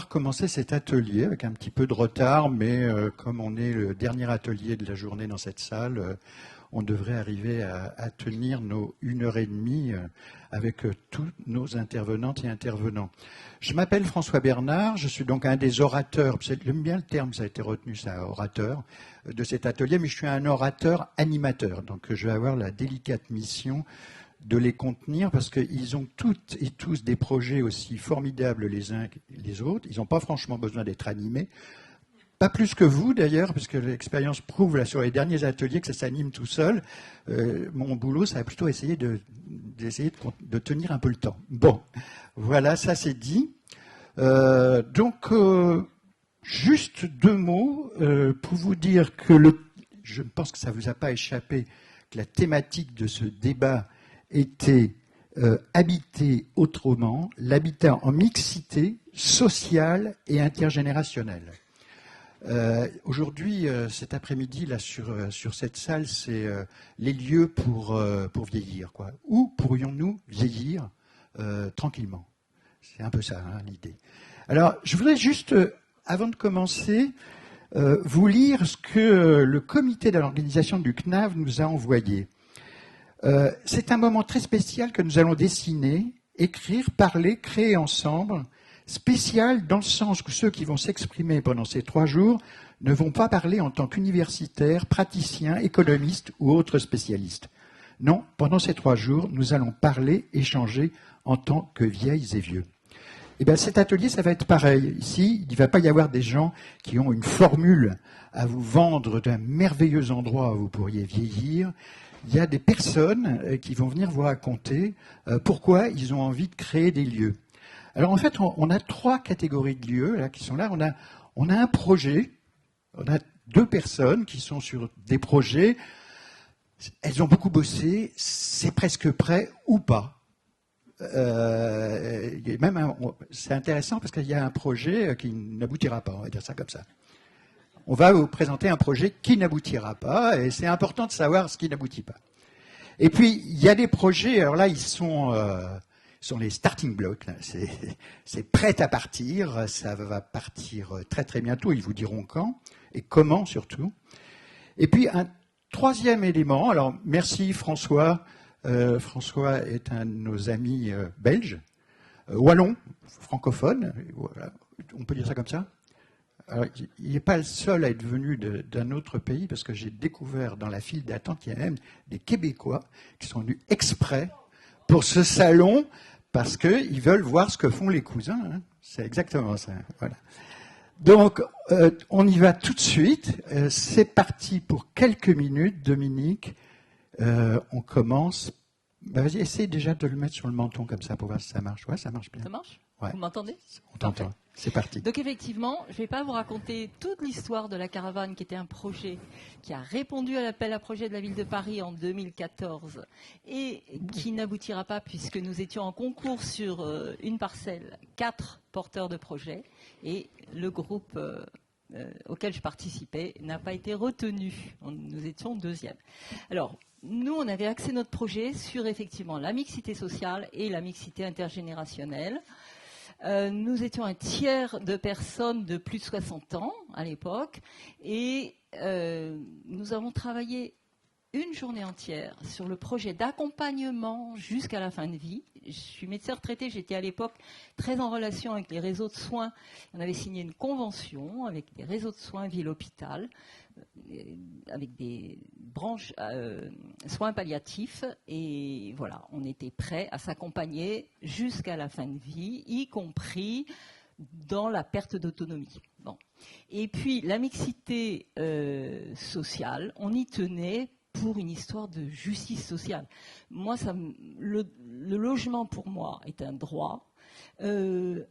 Commencer cet atelier avec un petit peu de retard, mais comme on est le dernier atelier de la journée dans cette salle, on devrait arriver à tenir nos 1h30 avec tous nos intervenantes et intervenants. Je m'appelle François Bernard, je suis donc un des orateurs, j'aime bien le terme, ça a été retenu, ça, orateur, de cet atelier, mais je suis un orateur animateur, donc je vais avoir la délicate mission de les contenir parce qu'ils ont toutes et tous des projets aussi formidables les uns que les autres. Ils n'ont pas franchement besoin d'être animés. Pas plus que vous d'ailleurs, parce que l'expérience prouve là, sur les derniers ateliers que ça s'anime tout seul. Mon boulot, ça a plutôt essayé d'essayer de tenir un peu le temps. Bon, voilà, ça c'est dit. Juste 2 mots pour vous dire que je pense que ça ne vous a pas échappé que la thématique de ce débat était habiter autrement, l'habitat en mixité sociale et intergénérationnelle. Aujourd'hui, cet après-midi, là sur cette salle, c'est les lieux pour vieillir, quoi. Où pourrions-nous vieillir tranquillement? C'est un peu ça, hein, l'idée. Alors, je voudrais juste, avant de commencer, vous lire ce que le comité de l'organisation du CNAV nous a envoyé. C'est un moment très spécial que nous allons dessiner, écrire, parler, créer ensemble, spécial dans le sens que ceux qui vont s'exprimer pendant ces 3 jours ne vont pas parler en tant qu'universitaires, praticiens, économistes ou autres spécialistes. Non, pendant ces 3 jours, nous allons parler, échanger en tant que vieilles et vieux. Eh bien, cet atelier, ça va être pareil. Ici, il ne va pas y avoir des gens qui ont une formule à vous vendre d'un merveilleux endroit où vous pourriez vieillir. Il y a des personnes qui vont venir vous raconter pourquoi ils ont envie de créer des lieux. Alors en fait, on a 3 catégories de lieux là, qui sont là. On a un projet, on a 2 personnes qui sont sur des projets. Elles ont beaucoup bossé, c'est presque prêt ou pas. C'est intéressant parce qu'il y a un projet qui n'aboutira pas, on va dire ça comme ça. On va vous présenter un projet qui n'aboutira pas, et c'est important de savoir ce qui n'aboutit pas. Et puis, il y a des projets, alors là, ils sont les starting blocks, là. C'est prêt à partir, ça va partir très très bientôt, ils vous diront quand, et comment surtout. Et puis, un 3e élément, alors merci François, François est un de nos amis belges, wallon, francophone, voilà. On peut dire ça comme ça? Alors, il n'est pas le seul à être venu d'un autre pays, parce que j'ai découvert dans la file d'attente qu'il y a même des Québécois qui sont venus exprès pour ce salon, parce qu'ils veulent voir ce que font les cousins. Hein. C'est exactement ça. Voilà. Donc, on y va tout de suite. C'est parti pour quelques minutes, Dominique. On commence. Bah, vas-y, essaye déjà de le mettre sur le menton comme ça pour voir si ça marche. Ouais, ça marche bien. Ça marche? Ouais. Vous m'entendez? On t'entend. C'est parti. Donc effectivement, je ne vais pas vous raconter toute l'histoire de la caravane, qui était un projet qui a répondu à l'appel à projet de la ville de Paris en 2014 et qui n'aboutira pas puisque nous étions en concours sur une parcelle, 4 porteurs de projets, et le groupe auquel je participais n'a pas été retenu. Nous étions 2e. Alors, nous, on avait axé notre projet sur effectivement la mixité sociale et la mixité intergénérationnelle. Nous étions un tiers de personnes de plus de 60 ans à l'époque, et nous avons travaillé une journée entière sur le projet d'accompagnement jusqu'à la fin de vie. Je suis médecin retraité, j'étais à l'époque très en relation avec les réseaux de soins. On avait signé une convention avec les réseaux de soins ville-hôpital, avec des branches soins palliatifs. Et voilà, on était prêts à s'accompagner jusqu'à la fin de vie, y compris dans la perte d'autonomie. Bon. Et puis, la mixité sociale, on y tenait pour une histoire de justice sociale. Moi, le logement, pour moi, est un droit.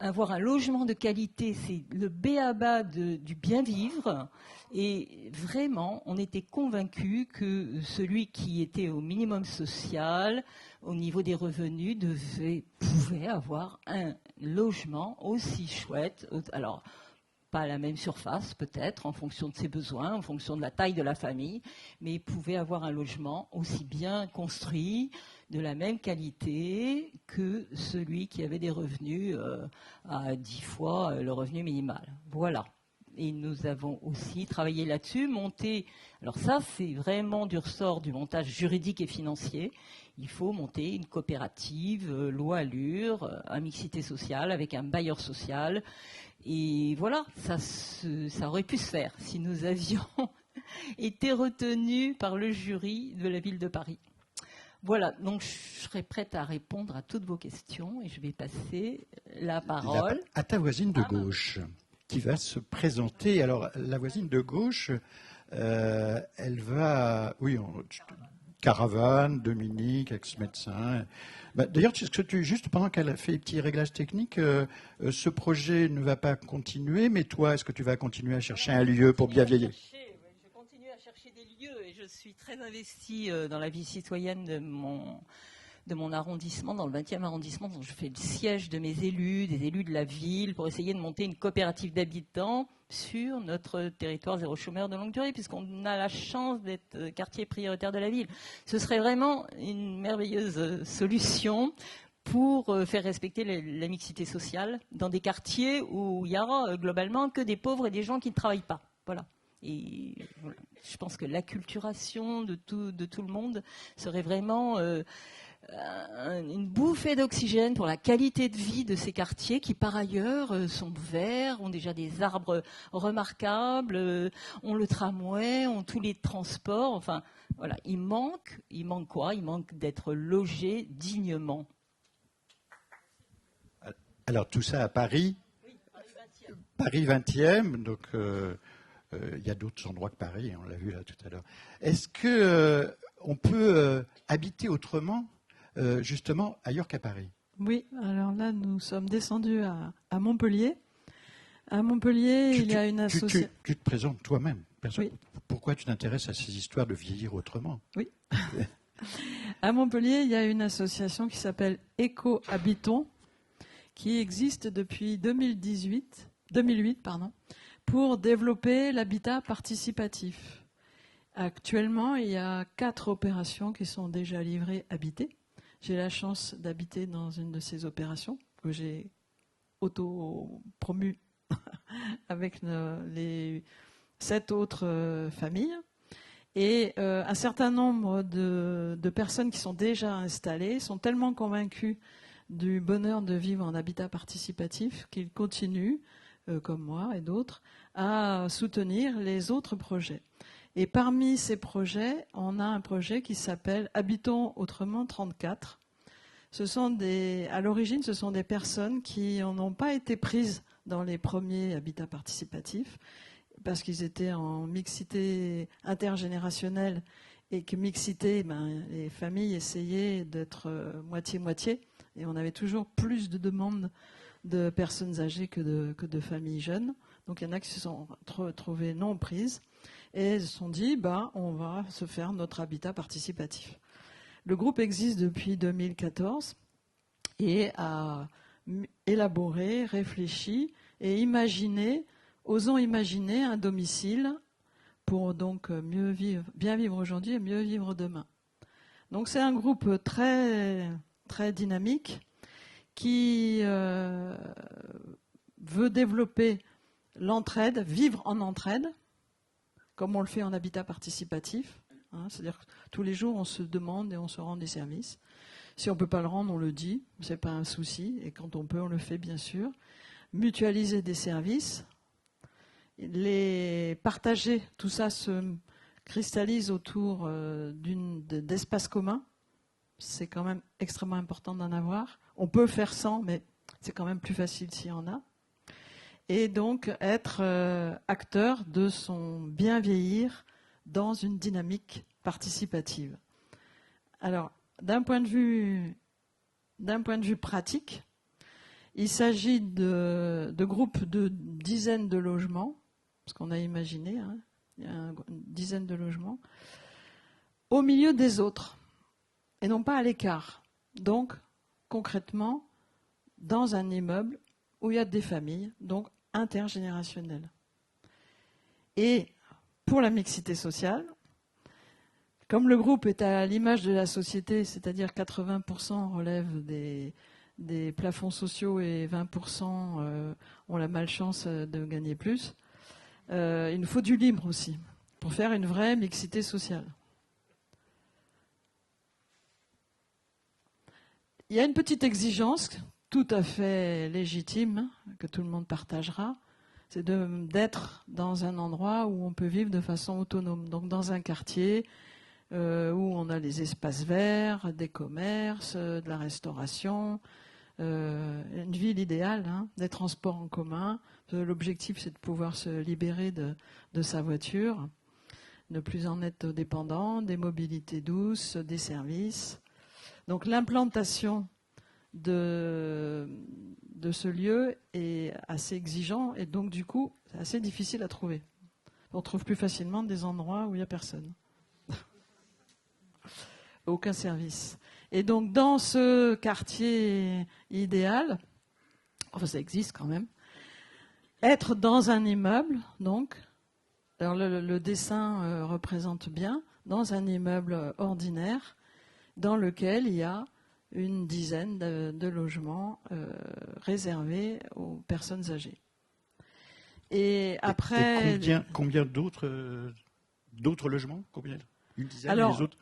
Avoir un logement de qualité, c'est le b.a.-ba du bien vivre. Et vraiment, on était convaincus que celui qui était au minimum social, au niveau des revenus, pouvait avoir un logement aussi chouette. Alors, pas à la même surface, peut-être, en fonction de ses besoins, en fonction de la taille de la famille, mais il pouvait avoir un logement aussi bien construit, de la même qualité que celui qui avait des revenus à 10 fois le revenu minimal. Voilà. Et nous avons aussi travaillé là-dessus, monté. Alors ça, c'est vraiment du ressort du montage juridique et financier. Il faut monter une coopérative, loi Allure, à mixité sociale, avec un bailleur social. Et voilà, ça aurait pu se faire si nous avions été retenus par le jury de la ville de Paris. Voilà, donc je serai prête à répondre à toutes vos questions et je vais passer la parole à ta voisine de gauche qui va se présenter. Alors, la voisine de gauche, elle va... Oui, Caravane, Dominique, ex-médecin. D'ailleurs, juste pendant qu'elle a fait les petits réglages techniques, ce projet ne va pas continuer, mais toi, est-ce que tu vas continuer à chercher un lieu pour bien vieillir ? Je continue à chercher des lieux et je suis très investie dans la vie citoyenne de mon arrondissement, dans le 20e arrondissement, dont je fais le siège de mes élus, des élus de la ville, pour essayer de monter une coopérative d'habitants sur notre territoire zéro chômeur de longue durée, puisqu'on a la chance d'être quartier prioritaire de la ville. Ce serait vraiment une merveilleuse solution pour faire respecter la mixité sociale dans des quartiers où il y aura globalement que des pauvres et des gens qui ne travaillent pas. Voilà. Et voilà. Je pense que l'acculturation de tout le monde serait vraiment une bouffée d'oxygène pour la qualité de vie de ces quartiers qui, par ailleurs, sont verts, ont déjà des arbres remarquables, ont le tramway, ont tous les transports. Enfin, voilà, il manque quoi ? Il manque d'être logé dignement. Alors, tout ça à Paris ? Oui, Paris 20e. Paris 20e, donc il y a d'autres endroits que Paris, on l'a vu là tout à l'heure. Est-ce qu'on peut habiter autrement justement ailleurs qu'à Paris? Oui, alors là, nous sommes descendus à Montpellier. À Montpellier, il y a une association... Tu te présentes toi-même. Oui. Pourquoi tu t'intéresses à ces histoires de vieillir autrement? Oui. À Montpellier, il y a une association qui s'appelle Éco-Habitons, qui existe depuis 2008, pour développer l'habitat participatif. Actuellement, il y a 4 opérations qui sont déjà livrées habitées. J'ai la chance d'habiter dans une de ces opérations que j'ai auto-promue avec les 7 autres familles. Et un certain nombre de personnes qui sont déjà installées sont tellement convaincues du bonheur de vivre en habitat participatif qu'ils continuent, comme moi et d'autres, à soutenir les autres projets. Et parmi ces projets, on a un projet qui s'appelle Habitons autrement 34. À l'origine, ce sont des personnes qui n'ont pas été prises dans les premiers habitats participatifs parce qu'ils étaient en mixité intergénérationnelle et que mixité, les familles essayaient d'être moitié-moitié et on avait toujours plus de demandes de personnes âgées que de familles jeunes. Donc il y en a qui se sont trouvées non prises et se sont dit on va se faire notre habitat participatif. Le groupe existe depuis 2014 et a élaboré, réfléchi et osons imaginer un domicile pour donc bien vivre aujourd'hui et mieux vivre demain. Donc c'est un groupe très, très dynamique qui veut développer l'entraide, vivre en entraide, comme on le fait en habitat participatif, hein. C'est-à-dire que tous les jours, on se demande et on se rend des services. Si on ne peut pas le rendre, on le dit, ce n'est pas un souci. Et quand on peut, on le fait, bien sûr. Mutualiser des services, les partager, tout ça se cristallise autour d'espaces communs. C'est quand même extrêmement important d'en avoir. On peut faire sans, mais c'est quand même plus facile s'il y en a. Et donc être acteur de son bien vieillir dans une dynamique participative. Alors, d'un point de vue pratique, il s'agit de groupes de dizaines de logements, parce qu'on a imaginé, hein, il y a une dizaine de logements, au milieu des autres, et non pas à l'écart. Donc, concrètement, dans un immeuble où il y a des familles, donc intergénérationnelles. Et pour la mixité sociale, comme le groupe est à l'image de la société, c'est-à-dire 80% relèvent des plafonds sociaux et 20% ont la malchance de gagner plus, il nous faut du libre aussi pour faire une vraie mixité sociale. Il y a une petite exigence tout à fait légitime, que tout le monde partagera, c'est d'être dans un endroit où on peut vivre de façon autonome. Donc dans un quartier où on a les espaces verts, des commerces, de la restauration, une ville idéale, hein, des transports en commun. L'objectif, c'est de pouvoir se libérer de sa voiture, ne plus en être dépendant, des mobilités douces, des services. Donc l'implantation de ce lieu est assez exigeant et donc du coup c'est assez difficile à trouver. On trouve plus facilement des endroits où il n'y a personne. Aucun service. Et donc dans ce quartier idéal, enfin ça existe quand même, être dans un immeuble, donc, alors le dessin représente bien, dans un immeuble ordinaire dans lequel il y a une dizaine de logements réservés aux personnes âgées. Et après... Et combien d'autres logements? Combien? Une dizaine? Alors, les autres?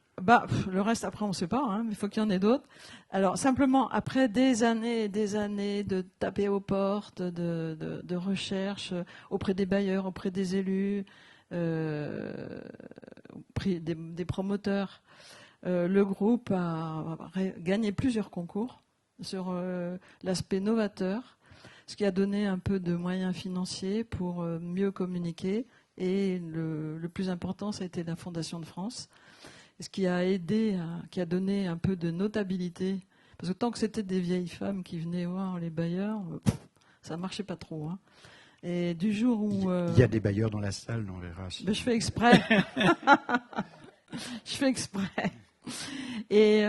Le reste, après, on ne sait pas, hein, mais il faut qu'il y en ait d'autres. Alors, simplement, après des années et des années de taper aux portes, de recherche auprès des bailleurs, auprès des élus, auprès des promoteurs, le groupe a gagné plusieurs concours sur l'aspect novateur, ce qui a donné un peu de moyens financiers pour mieux communiquer. Et le plus important, ça a été la Fondation de France, ce qui a aidé, qui a donné un peu de notabilité. Parce que tant que c'était des vieilles femmes qui venaient voir les bailleurs, ça ne marchait pas trop. Hein. Et du jour où... Il y a des bailleurs dans la salle, on verra. Je fais exprès. Je fais exprès. Et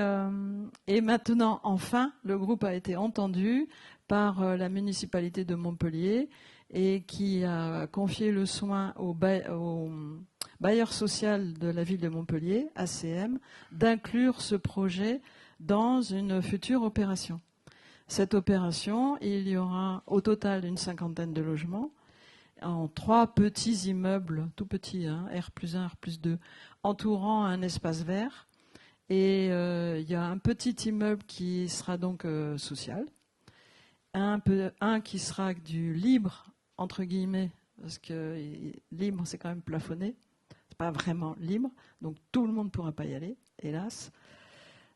maintenant, enfin, le groupe a été entendu par la municipalité de Montpellier et qui a confié le soin au bailleur social de la ville de Montpellier, ACM, d'inclure ce projet dans une future opération. Cette opération, il y aura au total une 50aine de logements en 3 petits immeubles, tout petits, hein, R+1, R+2, entourant un espace vert. Et il y a un petit immeuble qui sera donc social, un qui sera du libre, entre guillemets, parce que libre, c'est quand même plafonné. C'est pas vraiment libre, donc tout le monde ne pourra pas y aller, hélas.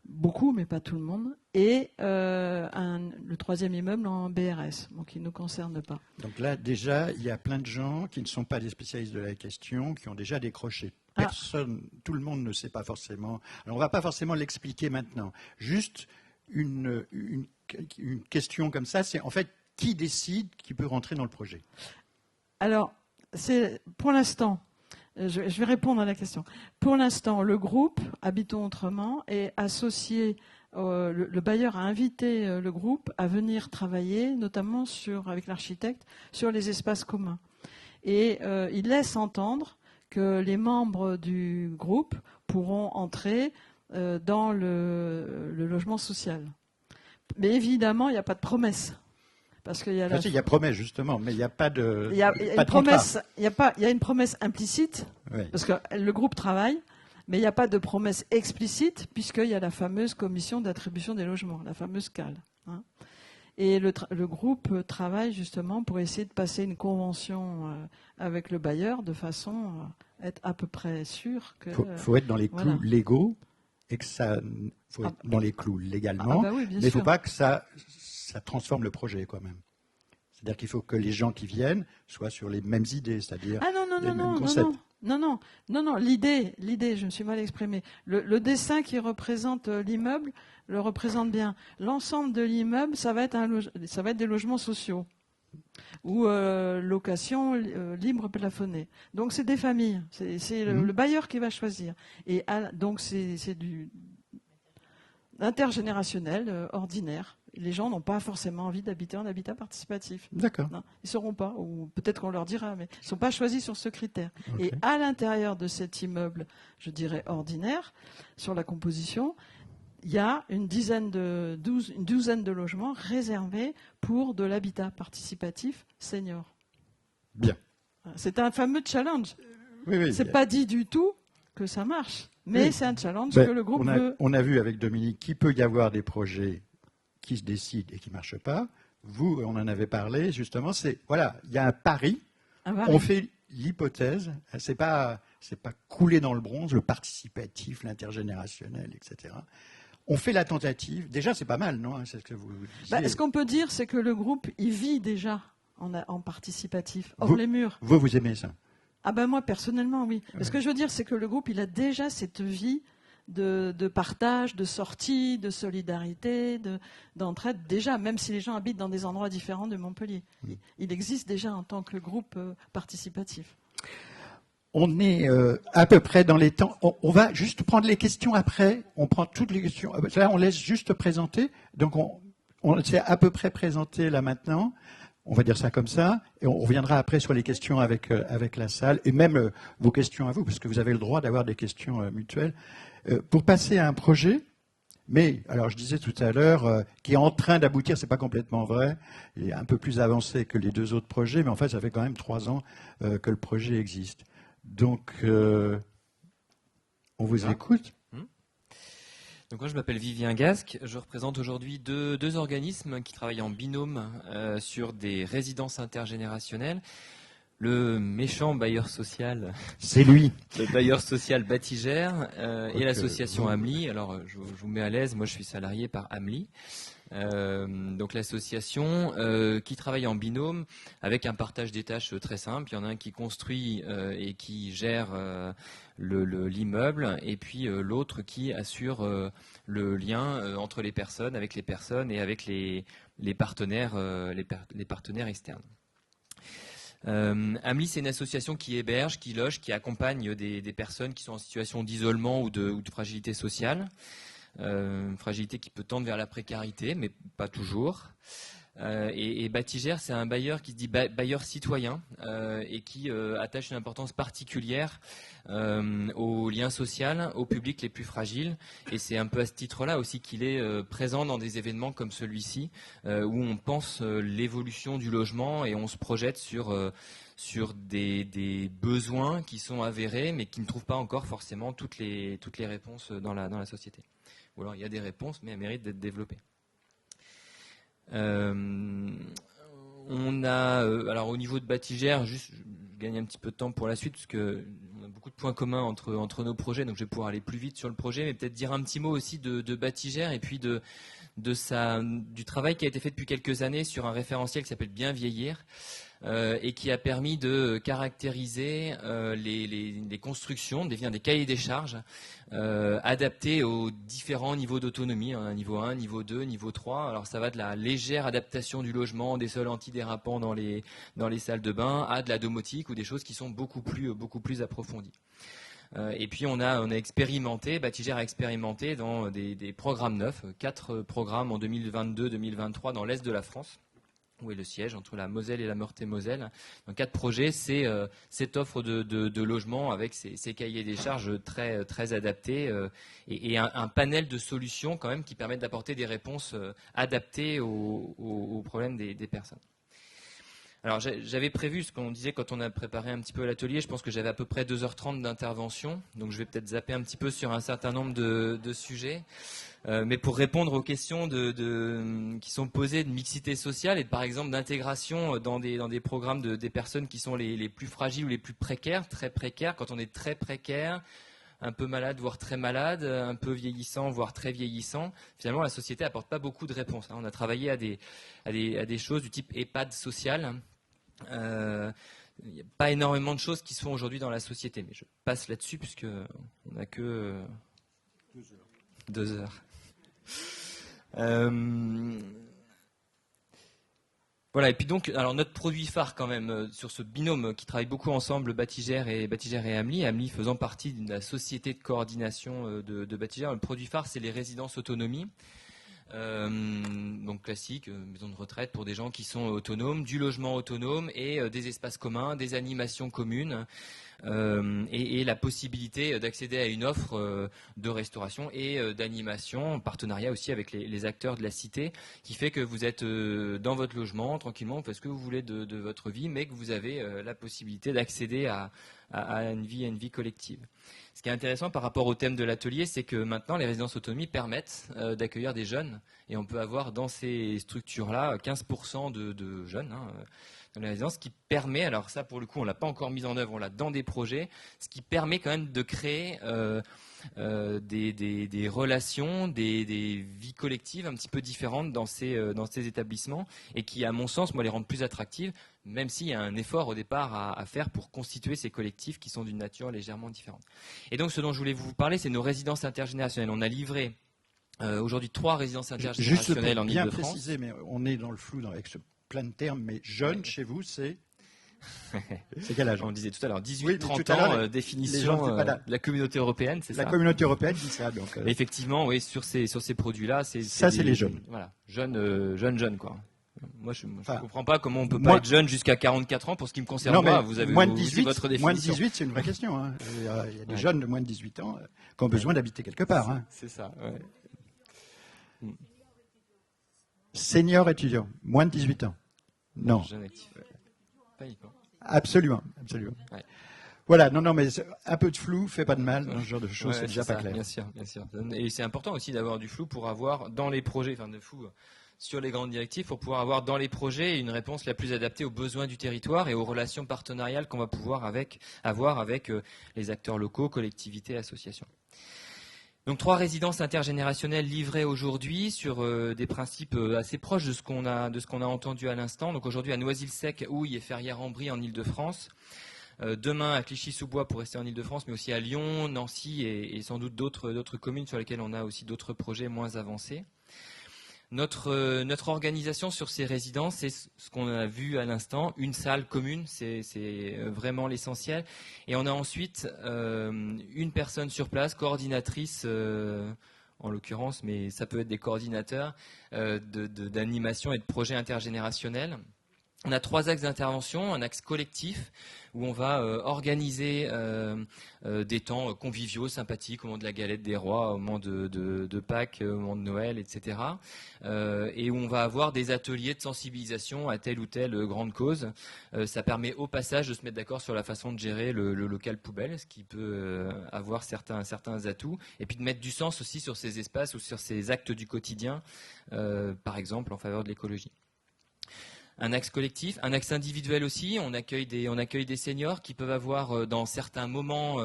Beaucoup, mais pas tout le monde. Et le 3e immeuble en BRS, donc qui ne nous concerne pas. Donc là, déjà, il y a plein de gens qui ne sont pas des spécialistes de la question, qui ont déjà décroché. Tout le monde ne sait pas forcément. Alors on ne va pas forcément l'expliquer maintenant. Juste une question comme ça, c'est en fait qui décide qui peut rentrer dans le projet? Alors, c'est pour l'instant... Je vais répondre à la question. Pour l'instant, le groupe Habitons Autrement est associé, le bailleur a invité le groupe à venir travailler, notamment avec l'architecte, sur les espaces communs. Et il laisse entendre que les membres du groupe pourront entrer dans le logement social. Mais évidemment, il n'y a pas de promesse. Parce qu'il y a il y a promesse justement, mais il n'y a pas de. Il y a une promesse. Il y a une promesse implicite, oui. Parce que le groupe travaille, Mais il n'y a pas de promesse explicite, puisqu'il y a la fameuse commission d'attribution des logements, la fameuse CAL. Hein. Et le groupe travaille justement pour essayer de passer une convention avec le bailleur de façon à être à peu près sûr que... Il faut être dans les clous légaux et que ça... faut être dans les clous légalement, oui, mais il ne faut pas que ça transforme le projet quand même. C'est-à-dire qu'il faut que les gens qui viennent soient sur les mêmes idées, c'est-à-dire les mêmes concepts. Non, l'idée, je me suis mal exprimée. Le dessin qui représente l'immeuble le représente bien. L'ensemble de l'immeuble, ça va être des logements sociaux ou location libre plafonnée. Donc c'est des familles, c'est le bailleur qui va choisir. Et donc c'est du intergénérationnel, ordinaire. Les gens n'ont pas forcément envie d'habiter en habitat participatif. D'accord. Non, ils ne sauront pas, ou peut-être qu'on leur dira, mais ils ne sont pas choisis sur ce critère. Okay. Et à l'intérieur de cet immeuble, je dirais ordinaire, sur la composition, il y a une douzaine de logements réservés pour de l'habitat participatif senior. Bien. C'est un fameux challenge. Oui, c'est pas dit du tout que ça marche, mais c'est un challenge que le groupe veut. On a vu avec Dominique qu'il peut y avoir des projets qui se décident et qui ne marchent pas. Vous, on en avait parlé, justement, il y a un pari. On fait l'hypothèse, c'est pas couler dans le bronze, le participatif, l'intergénérationnel, etc. On fait la tentative. Déjà, c'est pas mal, non? C'est ce que vous disiez. Ce qu'on peut dire, c'est que le groupe, il vit déjà en participatif, hors les murs. Vous aimez ça? Moi, personnellement, oui. Ce que je veux dire, c'est que le groupe, il a déjà cette vie de partage, de sortie, de solidarité, d'entraide, déjà, même si les gens habitent dans des endroits différents de Montpellier. Il existe déjà en tant que groupe participatif. On est à peu près dans les temps. On va juste prendre les questions après. On prend toutes les questions. Là, on laisse juste présenter. Donc, on s'est à peu près présenté là maintenant. On va dire ça comme ça. Et on reviendra après sur les questions avec la salle. Et même vos questions à vous, parce que vous avez le droit d'avoir des questions mutuelles. Pour passer à un projet, mais, alors je disais tout à l'heure, qui est en train d'aboutir, c'est pas complètement vrai, il est un peu plus avancé que les deux autres projets, mais en fait, ça fait quand même 3 ans que le projet existe. Donc, on vous écoute. Donc moi, je m'appelle Vivien Gasque, je représente aujourd'hui deux organismes qui travaillent en binôme sur des résidences intergénérationnelles. Le méchant bailleur social, c'est lui. Le bailleur social Batigère et l'association Amli. Alors, je vous mets à l'aise, moi je suis salarié par Amli. Donc l'association qui travaille en binôme avec un partage des tâches très simple. Il y en a un qui construit et qui gère l'immeuble et puis l'autre qui assure le lien entre les personnes, avec les personnes et avec les partenaires, les partenaires externes. Amli, c'est une association qui héberge, qui loge, qui accompagne des personnes qui sont en situation d'isolement ou de fragilité sociale. Fragilité qui peut tendre vers la précarité, mais pas toujours. Et Batigère, c'est un bailleur qui se dit bailleur citoyen et qui attache une importance particulière aux liens sociaux, aux publics les plus fragiles. Et c'est un peu à ce titre-là aussi qu'il est présent dans des événements comme celui-ci, où on pense l'évolution du logement et on se projette sur des besoins qui sont avérés, mais qui ne trouvent pas encore forcément toutes les réponses dans la société. Ou alors il y a des réponses, mais elles méritent d'être développées. On a, alors au niveau de Batigère, juste, je gagne un petit peu de temps pour la suite, parce qu'on a beaucoup de points communs entre nos projets, donc je vais pouvoir aller plus vite sur le projet, mais peut-être dire un petit mot aussi de Batigère et puis du travail qui a été fait depuis quelques années sur un référentiel qui s'appelle Bien vieillir. Et qui a permis de caractériser les constructions, des cahiers des charges adaptés aux différents niveaux d'autonomie, niveau 1, niveau 2, niveau 3. Alors ça va de la légère adaptation du logement, des sols antidérapants dans les salles de bain, à de la domotique ou des choses qui sont beaucoup plus approfondies. Et puis on a expérimenté, Batigère a expérimenté dans des programmes neufs, 4 programmes en 2022-2023 dans l'Est de la France, où est le siège, entre la Moselle et la Meurthe-et-Moselle. Donc 4 projets, c'est cette offre de logement avec ces cahiers des charges très adaptés et un panel de solutions quand même qui permettent d'apporter des réponses adaptées aux problèmes des personnes. Alors j'avais prévu ce qu'on disait quand on a préparé un petit peu l'atelier, je pense que j'avais à peu près 2h30 d'intervention, donc je vais peut-être zapper un petit peu sur un certain nombre de sujets. Mais pour répondre aux questions qui sont posées de mixité sociale et par exemple d'intégration dans des programmes des personnes qui sont les plus fragiles ou les plus précaires, très précaires, quand on est très précaire, un peu malade, voire très malade, un peu vieillissant, voire très vieillissant, finalement la société n'apporte pas beaucoup de réponses. On a travaillé à des choses du type EHPAD social. Il n'y a pas énormément de choses qui se font aujourd'hui dans la société, mais je passe là-dessus puisque on n'a que 2 heures. Voilà, et puis donc, alors notre produit phare quand même sur ce binôme qui travaille beaucoup ensemble, Batigère et Amelie, Amelie faisant partie de la société de coordination de Batigère, le produit phare c'est les résidences autonomie. Donc classique, maison de retraite pour des gens qui sont autonomes, du logement autonome et des espaces communs, des animations communes et la possibilité d'accéder à une offre de restauration et d'animation en partenariat aussi avec les acteurs de la cité qui fait que vous êtes dans votre logement tranquillement, vous faites ce que vous voulez de votre vie mais que vous avez la possibilité d'accéder à une vie collective. Ce qui est intéressant par rapport au thème de l'atelier, c'est que maintenant les résidences autonomie permettent d'accueillir des jeunes et on peut avoir dans ces structures-là 15% de jeunes dans les résidences, ce qui permet, alors ça pour le coup on l'a pas encore mis en œuvre, on l'a dans des projets, ce qui permet quand même de créer des relations, des vies collectives un petit peu différentes dans ces établissements et qui à mon sens moi les rendent plus attractives, même s'il y a un effort au départ à faire pour constituer ces collectifs qui sont d'une nature légèrement différente. Et donc ce dont je voulais vous parler, c'est nos résidences intergénérationnelles. On a livré aujourd'hui 3 résidences intergénérationnelles en Ile-de-France. Juste bien préciser, mais on est dans le flou avec ce plein de termes, mais jeune chez vous, c'est quel âge? On disait tout à l'heure, 18-30 oui, ans, définition de la communauté européenne, c'est ça? La communauté européenne dit ça. Donc, effectivement, oui, sur ces produits-là, c'est les jeunes. Voilà, jeunes, quoi. Moi, je ne comprends pas comment on peut pas être jeune jusqu'à 44 ans pour ce qui me concerne. Non, moi, vous avez moins de 18, votre définition. Moins de 18, c'est une vraie question. Hein. Il y a des jeunes de moins de 18 ans qui ont besoin d'habiter quelque part. Hein. C'est ça, ouais. Senior étudiant, moins de 18 ans. Non. Jeune actif, ouais. Pas uniquement. Absolument. Ouais. Voilà, non, mais un peu de flou fait pas de mal dans ce genre de choses, c'est déjà pas clair. Bien sûr. Et c'est important aussi d'avoir du flou pour avoir dans les projets, de flou sur les grandes directives, pour pouvoir avoir dans les projets une réponse la plus adaptée aux besoins du territoire et aux relations partenariales qu'on va pouvoir avoir avec les acteurs locaux, collectivités, associations. Donc 3 résidences intergénérationnelles livrées aujourd'hui sur des principes assez proches de ce qu'on a entendu à l'instant. Donc aujourd'hui à Noisy-le-Sec, Houille et Ferrières-en-Brie en Ile-de-France. Demain à Clichy-sous-Bois pour rester en Ile-de-France, mais aussi à Lyon, Nancy et sans doute d'autres communes sur lesquelles on a aussi d'autres projets moins avancés. Notre organisation sur ces résidences, c'est ce qu'on a vu à l'instant, une salle commune, c'est vraiment l'essentiel. Et on a ensuite une personne sur place, coordinatrice en l'occurrence, mais ça peut être des coordinateurs d'animation et de projets intergénérationnels. On a 3 axes d'intervention, un axe collectif où on va organiser des temps conviviaux, sympathiques, au moment de la galette des rois, au moment de Pâques, au moment de Noël, etc. Et où on va avoir des ateliers de sensibilisation à telle ou telle grande cause. Ça permet au passage de se mettre d'accord sur la façon de gérer le local poubelle, ce qui peut avoir certains atouts, et puis de mettre du sens aussi sur ces espaces ou sur ces actes du quotidien, par exemple en faveur de l'écologie. Un axe collectif, un axe individuel aussi. On accueille des seniors qui peuvent avoir dans certains moments,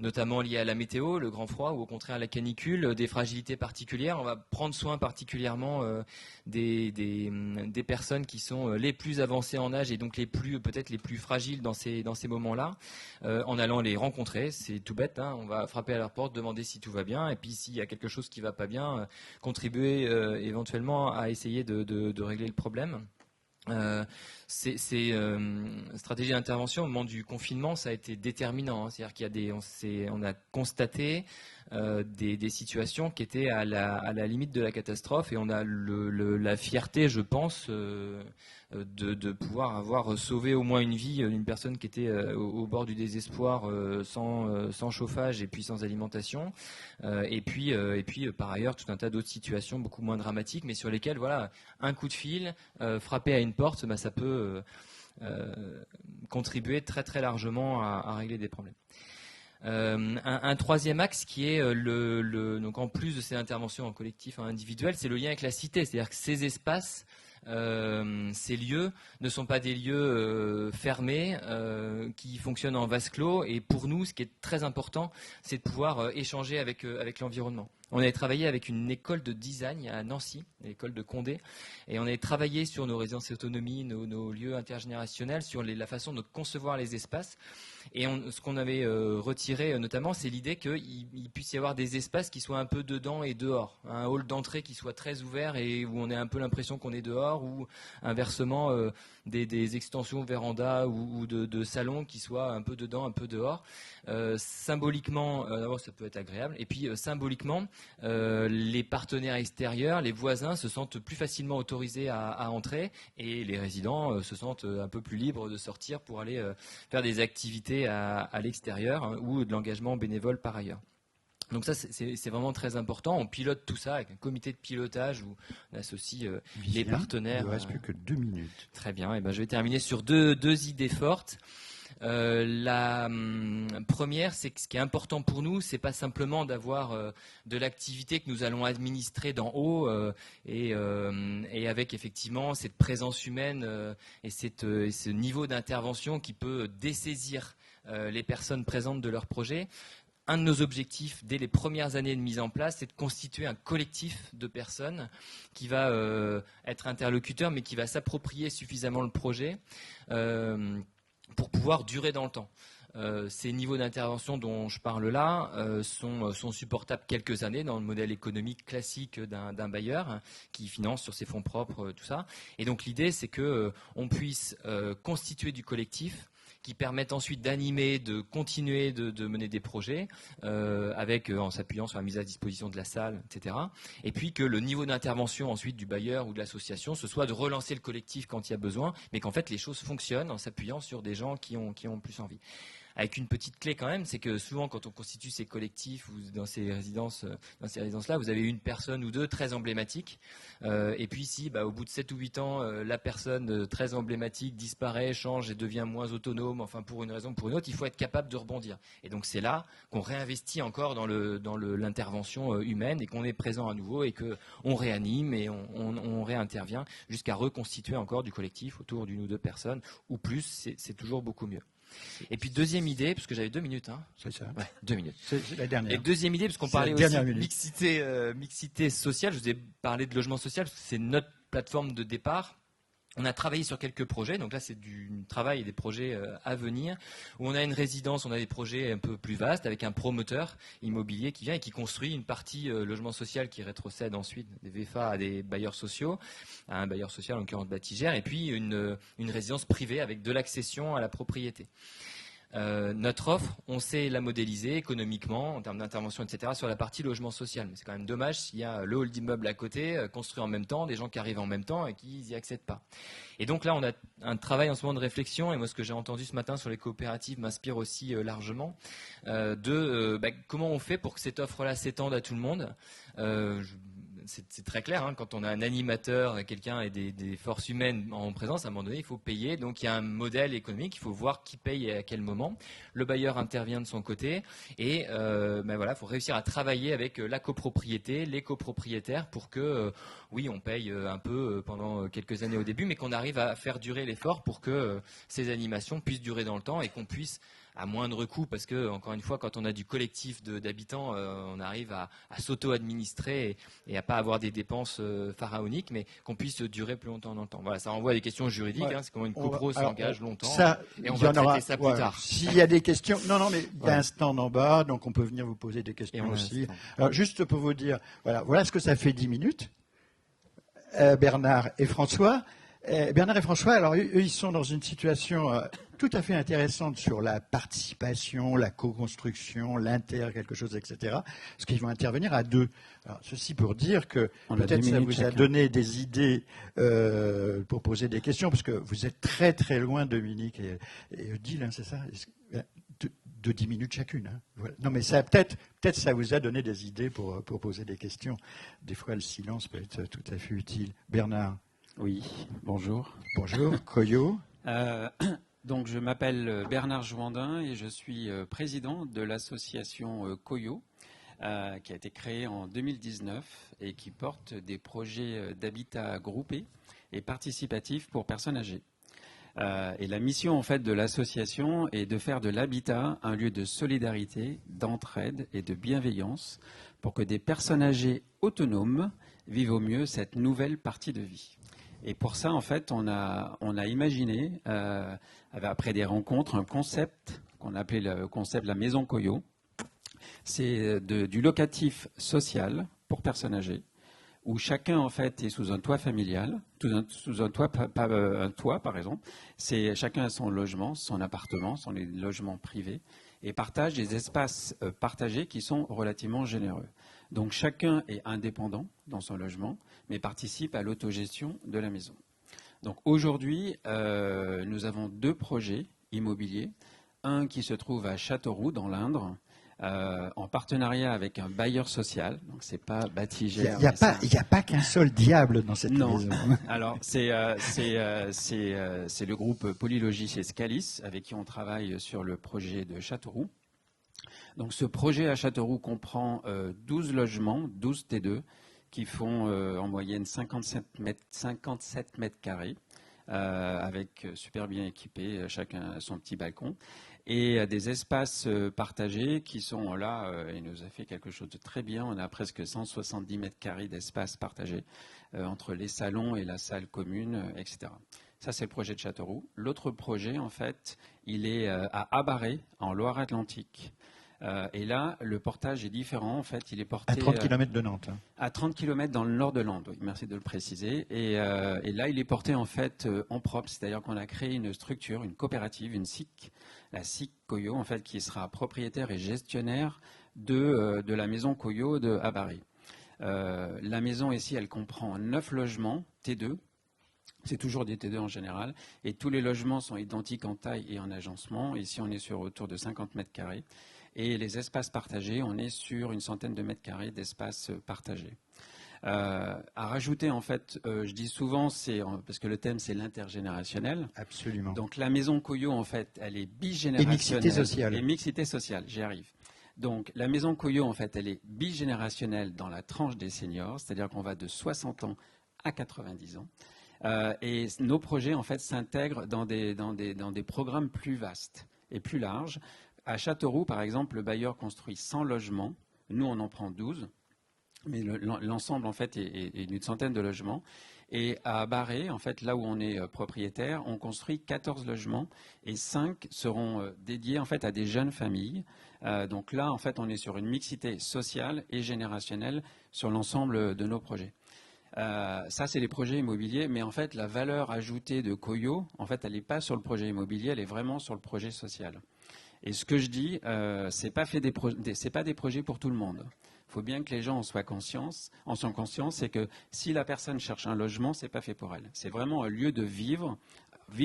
notamment liés à la météo, le grand froid ou au contraire la canicule, des fragilités particulières. On va prendre soin particulièrement des personnes qui sont les plus avancées en âge et donc peut-être les plus fragiles dans ces moments-là, en allant les rencontrer. C'est tout bête, hein. On va frapper à leur porte, demander si tout va bien, et puis s'il y a quelque chose qui ne va pas bien, contribuer éventuellement à essayer de régler le problème. Ces stratégies d'intervention au moment du confinement, ça a été déterminant. Hein. C'est-à-dire on a constaté des situations qui étaient à la limite de la catastrophe, et on a la fierté, je pense, de pouvoir avoir sauvé au moins une vie d'une personne qui était au bord du désespoir, sans chauffage et puis sans alimentation, et puis par ailleurs tout un tas d'autres situations beaucoup moins dramatiques, mais sur lesquelles un coup de fil, frapper à une porte, ça peut contribuer très très largement à régler des problèmes. Un troisième axe qui est donc en plus de ces interventions en collectif, en individuel, c'est le lien avec la cité. C'est-à-dire que ces espaces, ces lieux ne sont pas des lieux fermés qui fonctionnent en vase clos. Et pour nous, ce qui est très important, c'est de pouvoir échanger avec l'environnement. On avait travaillé avec une école de design à Nancy, l'école de Condé, et on avait travaillé sur nos résidences et autonomie, nos lieux intergénérationnels, sur la façon de concevoir les espaces. Et ce qu'on avait retiré notamment, c'est l'idée qu'il puisse y avoir des espaces qui soient un peu dedans et dehors. Un hall d'entrée qui soit très ouvert et où on ait un peu l'impression qu'on est dehors, ou inversement des extensions véranda ou de salons qui soient un peu dedans, un peu dehors. Symboliquement, d'abord ça peut être agréable, et puis symboliquement, les partenaires extérieurs, les voisins se sentent plus facilement autorisés à entrer, et les résidents se sentent un peu plus libres de sortir pour aller faire des activités à l'extérieur, hein, ou de l'engagement bénévole par ailleurs. Donc ça, c'est vraiment très important. On pilote tout ça avec un comité de pilotage où on associe les partenaires. Il ne reste plus que 2 minutes. Très bien. Et ben, je vais terminer sur deux idées fortes. La première, c'est que ce qui est important pour nous, c'est pas simplement d'avoir de l'activité que nous allons administrer d'en haut et avec effectivement cette présence humaine et ce niveau d'intervention qui peut dessaisir les personnes présentes de leur projet. Un de nos objectifs dès les premières années de mise en place, c'est de constituer un collectif de personnes qui va être interlocuteur, mais qui va s'approprier suffisamment le projet pour pouvoir durer dans le temps. Ces niveaux d'intervention dont je parle là sont supportables quelques années dans le modèle économique classique d'un bailleur qui finance sur ses fonds propres tout ça. Et donc l'idée, c'est qu'on puisse constituer du collectif qui permettent ensuite d'animer, de continuer de mener des projets en s'appuyant sur la mise à disposition de la salle, etc. Et puis que le niveau d'intervention ensuite du bailleur ou de l'association, ce soit de relancer le collectif quand il y a besoin, mais qu'en fait les choses fonctionnent en s'appuyant sur des gens qui ont plus envie. Avec une petite clé quand même, c'est que souvent quand on constitue ces collectifs ou dans ces résidences-là, vous avez une personne ou deux très emblématiques. Et puis si au bout de 7 ou 8 ans, la personne très emblématique disparaît, change et devient moins autonome, enfin pour une raison ou pour une autre, il faut être capable de rebondir. Et donc c'est là qu'on réinvestit encore dans l'intervention humaine et qu'on est présent à nouveau et qu'on réanime et on réintervient jusqu'à reconstituer encore du collectif autour d'une ou deux personnes ou plus, c'est toujours beaucoup mieux. Et puis deuxième idée, parce que j'avais 2 minutes. Hein. C'est ça. Ouais, 2 minutes. C'est la dernière. Et deuxième idée, parce qu'on parlait aussi de mixité sociale, je vous ai parlé de logement social, parce que c'est notre plateforme de départ. On a travaillé sur quelques projets, donc là c'est du travail et des projets à venir, où on a une résidence, on a des projets un peu plus vastes, avec un promoteur immobilier qui vient et qui construit une partie logement social qui rétrocède ensuite des VFA à des bailleurs sociaux, à un bailleur social en l'occurrence Batigère, et puis une résidence privée avec de l'accession à la propriété. Notre offre, on sait la modéliser économiquement, en termes d'intervention, etc., sur la partie logement social. Mais c'est quand même dommage s'il y a le hall d'immeuble à côté, construit en même temps, des gens qui arrivent en même temps et qui n'y accèdent pas. Et donc là, on a un travail en ce moment de réflexion, et moi ce que j'ai entendu ce matin sur les coopératives m'inspire aussi largement, comment on fait pour que cette offre-là s'étende à tout le monde. C'est très clair, hein, quand on a un animateur, quelqu'un et des forces humaines en présence, à un moment donné, il faut payer. Donc il y a un modèle économique, il faut voir qui paye et à quel moment. Le bailleur intervient de son côté et il faut réussir à travailler avec la copropriété, les copropriétaires pour que, oui, on paye un peu pendant quelques années au début, mais qu'on arrive à faire durer l'effort pour que ces animations puissent durer dans le temps et qu'on puisse à moindre coût, parce que, encore une fois, quand on a du collectif d'habitants, on arrive à s'auto-administrer et à pas avoir des dépenses pharaoniques, mais qu'on puisse durer plus longtemps dans le temps. Voilà, ça renvoie à des questions juridiques, ouais. Hein, c'est comment une copro s'engage longtemps, et on va traiter ça plus tard. S'il y a des questions, mais il y a un stand en bas, donc on peut venir vous poser des questions aussi. Alors, juste pour vous dire, voilà ce que ça fait 10 minutes. Bernard et François. Alors eux, ils sont dans une situation tout à fait intéressante sur la participation, la co-construction, quelque chose, etc. Parce qu'ils vont intervenir à 2. Alors, ceci pour dire que peut-être ça vous a donné des idées pour poser des questions, parce que vous êtes très très loin, Dominique et Odile, hein, c'est ça, de 10 minutes chacune. Hein. Voilà. Non, mais ça peut-être ça vous a donné des idées pour poser des questions. Des fois, le silence peut être tout à fait utile. Bernard. Oui, bonjour. Bonjour, Koyo. Donc, je m'appelle Bernard Jouandin et je suis président de l'association Koyo, qui a été créée en 2019 et qui porte des projets d'habitat groupé et participatif pour personnes âgées. Et la mission en fait de l'association est de faire de l'habitat un lieu de solidarité, d'entraide et de bienveillance pour que des personnes âgées autonomes vivent au mieux cette nouvelle partie de vie. Et pour ça, en fait, on a imaginé, après des rencontres, un concept qu'on appelait le concept de la maison Koyo. C'est du locatif social pour personnes âgées, où chacun, en fait, est sous un toit familial, sous un toit, un toit, par exemple. Chacun a son logement, son appartement, son logement privé, et partage des espaces partagés qui sont relativement généreux. Donc chacun est indépendant dans son logement, mais participe à l'autogestion de la maison. Donc aujourd'hui, nous avons 2 projets immobiliers. Un qui se trouve à Châteauroux, dans l'Indre, en partenariat avec un bailleur social. Donc c'est pas Batigère. Il n'y a pas qu'un seul diable dans cette non. maison. Alors c'est le groupe Polylogis et Scalis avec qui on travaille sur le projet de Châteauroux. Donc ce projet à Châteauroux comprend 12 logements, 12 T2, qui font en moyenne 57 mètres carrés, avec super bien équipés, chacun a son petit balcon, et des espaces partagés qui sont là, il nous a fait quelque chose de très bien, on a presque 170 mètres carrés d'espace partagé entre les salons et la salle commune, etc. Ça, c'est le projet de Châteauroux. L'autre projet, en fait, il est à Abarré, en Loire-Atlantique. Et là, le portage est différent. En fait, il est porté à 30 km de Nantes. À 30 km dans le nord de Landes. Oui, merci de le préciser. Et là, il est porté en fait en propre, c'est-à-dire qu'on a créé une structure, une coopérative, une SIC, la SIC Koyo, en fait, qui sera propriétaire et gestionnaire de la maison Koyo de Abaré. La maison ici, elle comprend 9 logements T2. C'est toujours des T2 en général. Et tous les logements sont identiques en taille et en agencement. Ici, on est sur autour de 50 mètres carrés. Et les espaces partagés, on est sur une centaine de mètres carrés d'espaces partagés. À rajouter, en fait, je dis souvent, parce que le thème, c'est l'intergénérationnel. Absolument. Donc, la maison Koyo, en fait, elle est bigénérationnelle. Et mixité sociale. Et mixité sociale, j'y arrive. Donc, la maison Koyo, en fait, elle est bigénérationnelle dans la tranche des seniors, c'est-à-dire qu'on va de 60 ans à 90 ans. Et nos projets, en fait, s'intègrent dans des programmes plus vastes et plus larges. À Châteauroux, par exemple, le bailleur construit 100 logements. Nous, on en prend 12. Mais l'ensemble, en fait, est d'une centaine de logements. Et à Barré, en fait, là où on est propriétaire, on construit 14 logements et 5 seront dédiés, en fait, à des jeunes familles. Donc là, en fait, on est sur une mixité sociale et générationnelle sur l'ensemble de nos projets. Ça, c'est les projets immobiliers, mais en fait, la valeur ajoutée de Koyo, en fait, elle n'est pas sur le projet immobilier, elle est vraiment sur le projet social. Et ce que je dis, c'est pas des projets pour tout le monde. Il faut bien que les gens en soient conscients, c'est que si la personne cherche un logement, c'est pas fait pour elle. C'est vraiment un lieu de vivre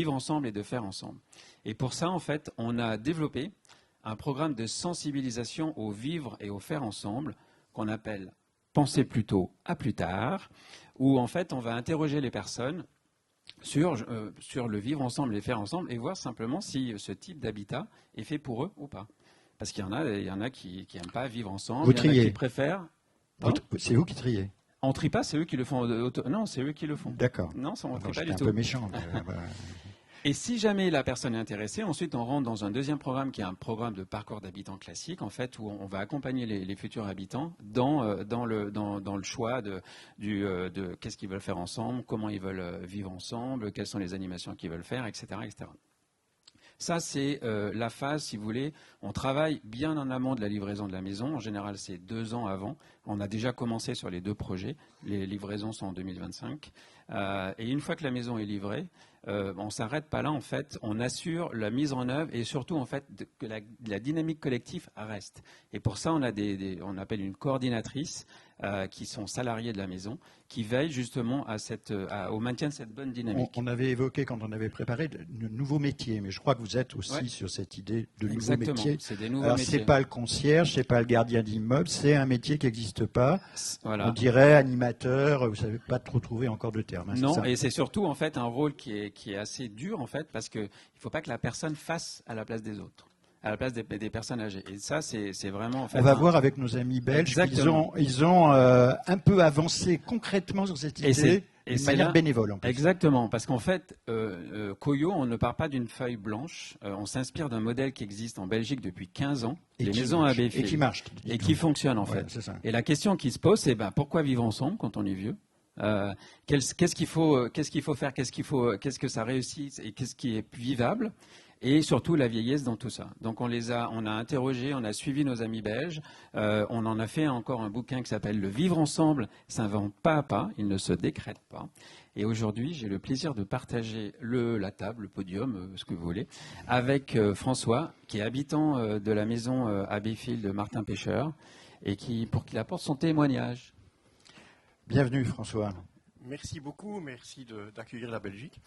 ensemble et de faire ensemble. Et pour ça, en fait, on a développé un programme de sensibilisation au vivre et au faire ensemble qu'on appelle Penser plutôt à plus tard, où en fait, on va interroger les personnes sur le vivre ensemble et faire ensemble et voir simplement si ce type d'habitat est fait pour eux ou pas. Parce qu'il y en a qui n'aiment pas vivre ensemble, il y en a qui préfèrent. C'est vous qui triez. On ne trie pas, c'est eux qui le font. Non, c'est eux qui le font. D'accord. Non, on ne trie pas du tout. C'est un peu méchant. Et si jamais la personne est intéressée, ensuite on rentre dans un deuxième programme qui est un programme de parcours d'habitants classique, en fait, où on va accompagner les futurs habitants dans le choix de qu'est-ce qu'ils veulent faire ensemble, comment ils veulent vivre ensemble, quelles sont les animations qu'ils veulent faire, etc., etc. Ça, c'est la phase, si vous voulez. On travaille bien en amont de la livraison de la maison. En général, c'est 2 ans avant. On a déjà commencé sur les 2 projets. Les livraisons sont en 2025. Et une fois que la maison est livrée, on ne s'arrête pas là. En fait, on assure la mise en œuvre et surtout, en fait, que la dynamique collective reste. Et pour ça, on a on appelle une coordinatrice qui sont salariés de la maison, qui veillent justement au maintien de cette bonne dynamique. On avait évoqué, quand on avait préparé, de nouveaux métiers, mais je crois que vous êtes aussi sur cette idée de nouveaux métiers. C'est des nouveaux Alors, métiers. c'est pas le concierge, c'est pas le gardien d'immeuble, c'est un métier qui n'existe pas. Voilà. On dirait animateur, vous savez pas trop trouver encore de terme. Hein, Non, et c'est surtout en fait un rôle qui est assez dur en fait, parce qu'il ne faut pas que la personne fasse à la place des autres, à la place des personnes âgées. Et ça, c'est vraiment en fait. On va voir avec nos amis belges qu'ils ont un peu avancé concrètement sur cette idée. Et de manière bénévole, en plus. Exactement, parce qu'en fait, Coyo, on ne part pas d'une feuille blanche. On s'inspire d'un modèle qui existe en Belgique depuis 15 ans, les maisons Abbeyfield. Et qui marche. Et qui fonctionne, en fait. C'est ça. Et la question qui se pose, c'est pourquoi vivre ensemble quand on est vieux ? Qu'est-ce qu'il faut faire ? Qu'est-ce que ça réussit ? Et qu'est-ce qui est vivable ? Et surtout la vieillesse dans tout ça. Donc on a interrogé, on a suivi nos amis belges, on en a fait encore un bouquin qui s'appelle Le vivre ensemble s'invente pas à pas, il ne se décrète pas. Et aujourd'hui, j'ai le plaisir de partager la table, le podium, ce que vous voulez, avec François, qui est habitant de la maison Abbeyfield de Martin Pêcheur, et pour qu'il apporte son témoignage. Bienvenue François. Merci beaucoup, merci d'accueillir la Belgique.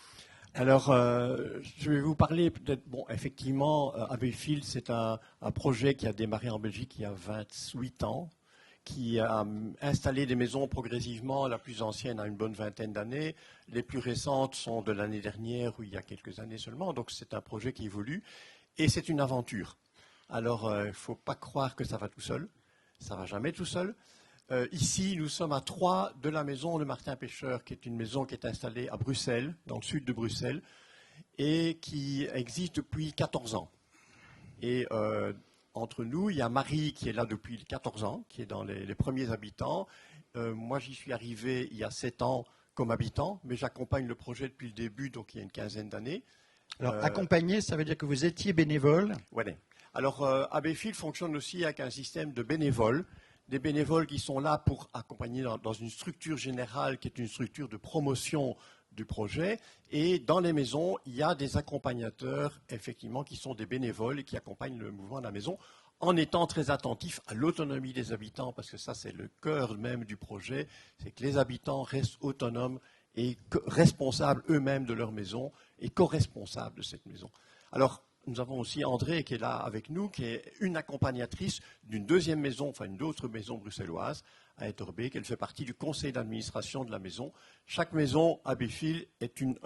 Alors, je vais vous parler peut-être, effectivement, Abbeyfield, c'est un projet qui a démarré en Belgique il y a 28 ans, qui a installé des maisons progressivement. La plus ancienne a une bonne vingtaine d'années. Les plus récentes sont de l'année dernière, ou il y a quelques années seulement. Donc, c'est un projet qui évolue et c'est une aventure. Alors, il ne faut pas croire que ça va tout seul. Ça ne va jamais tout seul. Ici, nous sommes à 3 de la maison de Martin Pêcheur, qui est une maison qui est installée à Bruxelles, dans le sud de Bruxelles, et qui existe depuis 14 ans. Et entre nous, il y a Marie qui est là depuis 14 ans, qui est dans les premiers habitants. Moi, j'y suis arrivé il y a 7 ans comme habitant, mais j'accompagne le projet depuis le début, donc il y a une quinzaine d'années. Alors, accompagner, ça veut dire que vous étiez bénévole ? Oui. Alors, Abbeyfield fonctionne aussi avec un système de bénévoles. Des bénévoles qui sont là pour accompagner dans une structure générale qui est une structure de promotion du projet. Et dans les maisons, il y a des accompagnateurs, effectivement, qui sont des bénévoles et qui accompagnent le mouvement de la maison en étant très attentifs à l'autonomie des habitants, parce que ça, c'est le cœur même du projet, c'est que les habitants restent autonomes et responsables eux-mêmes de leur maison et co-responsables de cette maison. Alors, nous avons aussi André qui est là avec nous, qui est une accompagnatrice d'une deuxième maison, enfin une autre maison bruxelloise à Etterbeek. Elle fait partie du conseil d'administration de la maison. Chaque maison Abbeyfield est une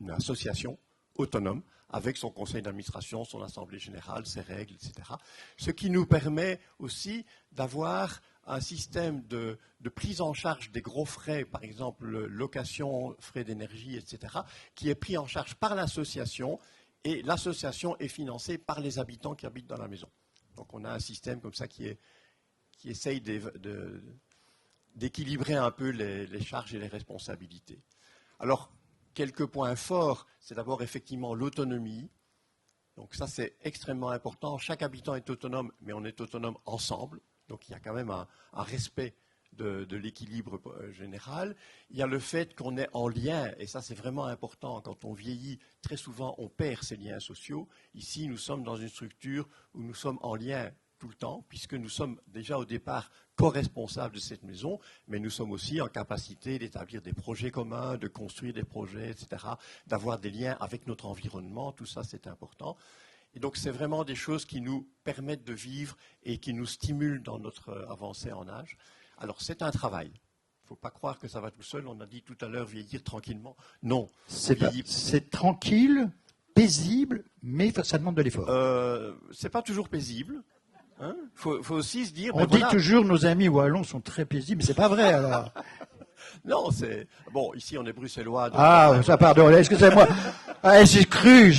association autonome avec son conseil d'administration, son assemblée générale, ses règles, etc. Ce qui nous permet aussi d'avoir un système de prise en charge des gros frais, par exemple location, frais d'énergie, etc., qui est pris en charge par l'association. Et l'association est financée par les habitants qui habitent dans la maison. Donc on a un système comme ça qui essaye d'équilibrer un peu les charges et les responsabilités. Alors, quelques points forts, c'est d'abord effectivement l'autonomie. Donc ça, c'est extrêmement important. Chaque habitant est autonome, mais on est autonome ensemble. Donc il y a quand même un respect de l'équilibre général. Il y a le fait qu'on est en lien, et ça c'est vraiment important. Quand on vieillit, très souvent on perd ses liens sociaux. Ici, nous sommes dans une structure où nous sommes en lien tout le temps, puisque nous sommes déjà au départ co-responsables de cette maison, mais nous sommes aussi en capacité d'établir des projets communs, de construire des projets, etc., d'avoir des liens avec notre environnement. Tout ça, c'est important. Et donc, c'est vraiment des choses qui nous permettent de vivre et qui nous stimulent dans notre avancée en âge. Alors, c'est un travail. Il ne faut pas croire que ça va tout seul. On a dit tout à l'heure vieillir tranquillement. Non. C'est tranquille, paisible, mais ça demande de l'effort. C'est pas toujours paisible. Hein, faut aussi se dire. On dit toujours nos amis wallons sont très paisibles, mais c'est pas vrai alors. Non, c'est bon. Ici, on est bruxellois. Donc ça pardon. Excusez-moi. J'ai cru.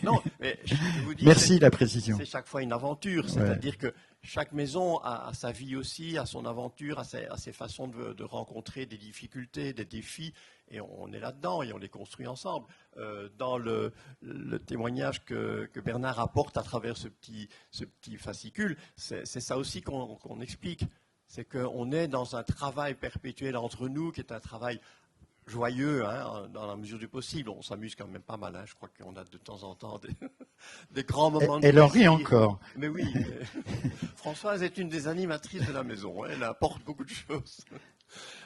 Non, mais je vous dis, merci la précision. C'est chaque fois une aventure. C'est-à-dire que chaque maison a sa vie aussi, a son aventure, a ses façons de rencontrer des difficultés, des défis, et on est là-dedans et on les construit ensemble. Dans le témoignage que Bernard apporte à travers ce petit fascicule, c'est ça aussi qu'on explique. C'est qu'on est dans un travail perpétuel entre nous, qui est un travail joyeux, hein, dans la mesure du possible. On s'amuse quand même pas mal. Hein. Je crois qu'on a de temps en temps des grands moments de Elle en rit plaisir. encore. Mais oui, Françoise est une des animatrices de la maison. Elle apporte beaucoup de choses.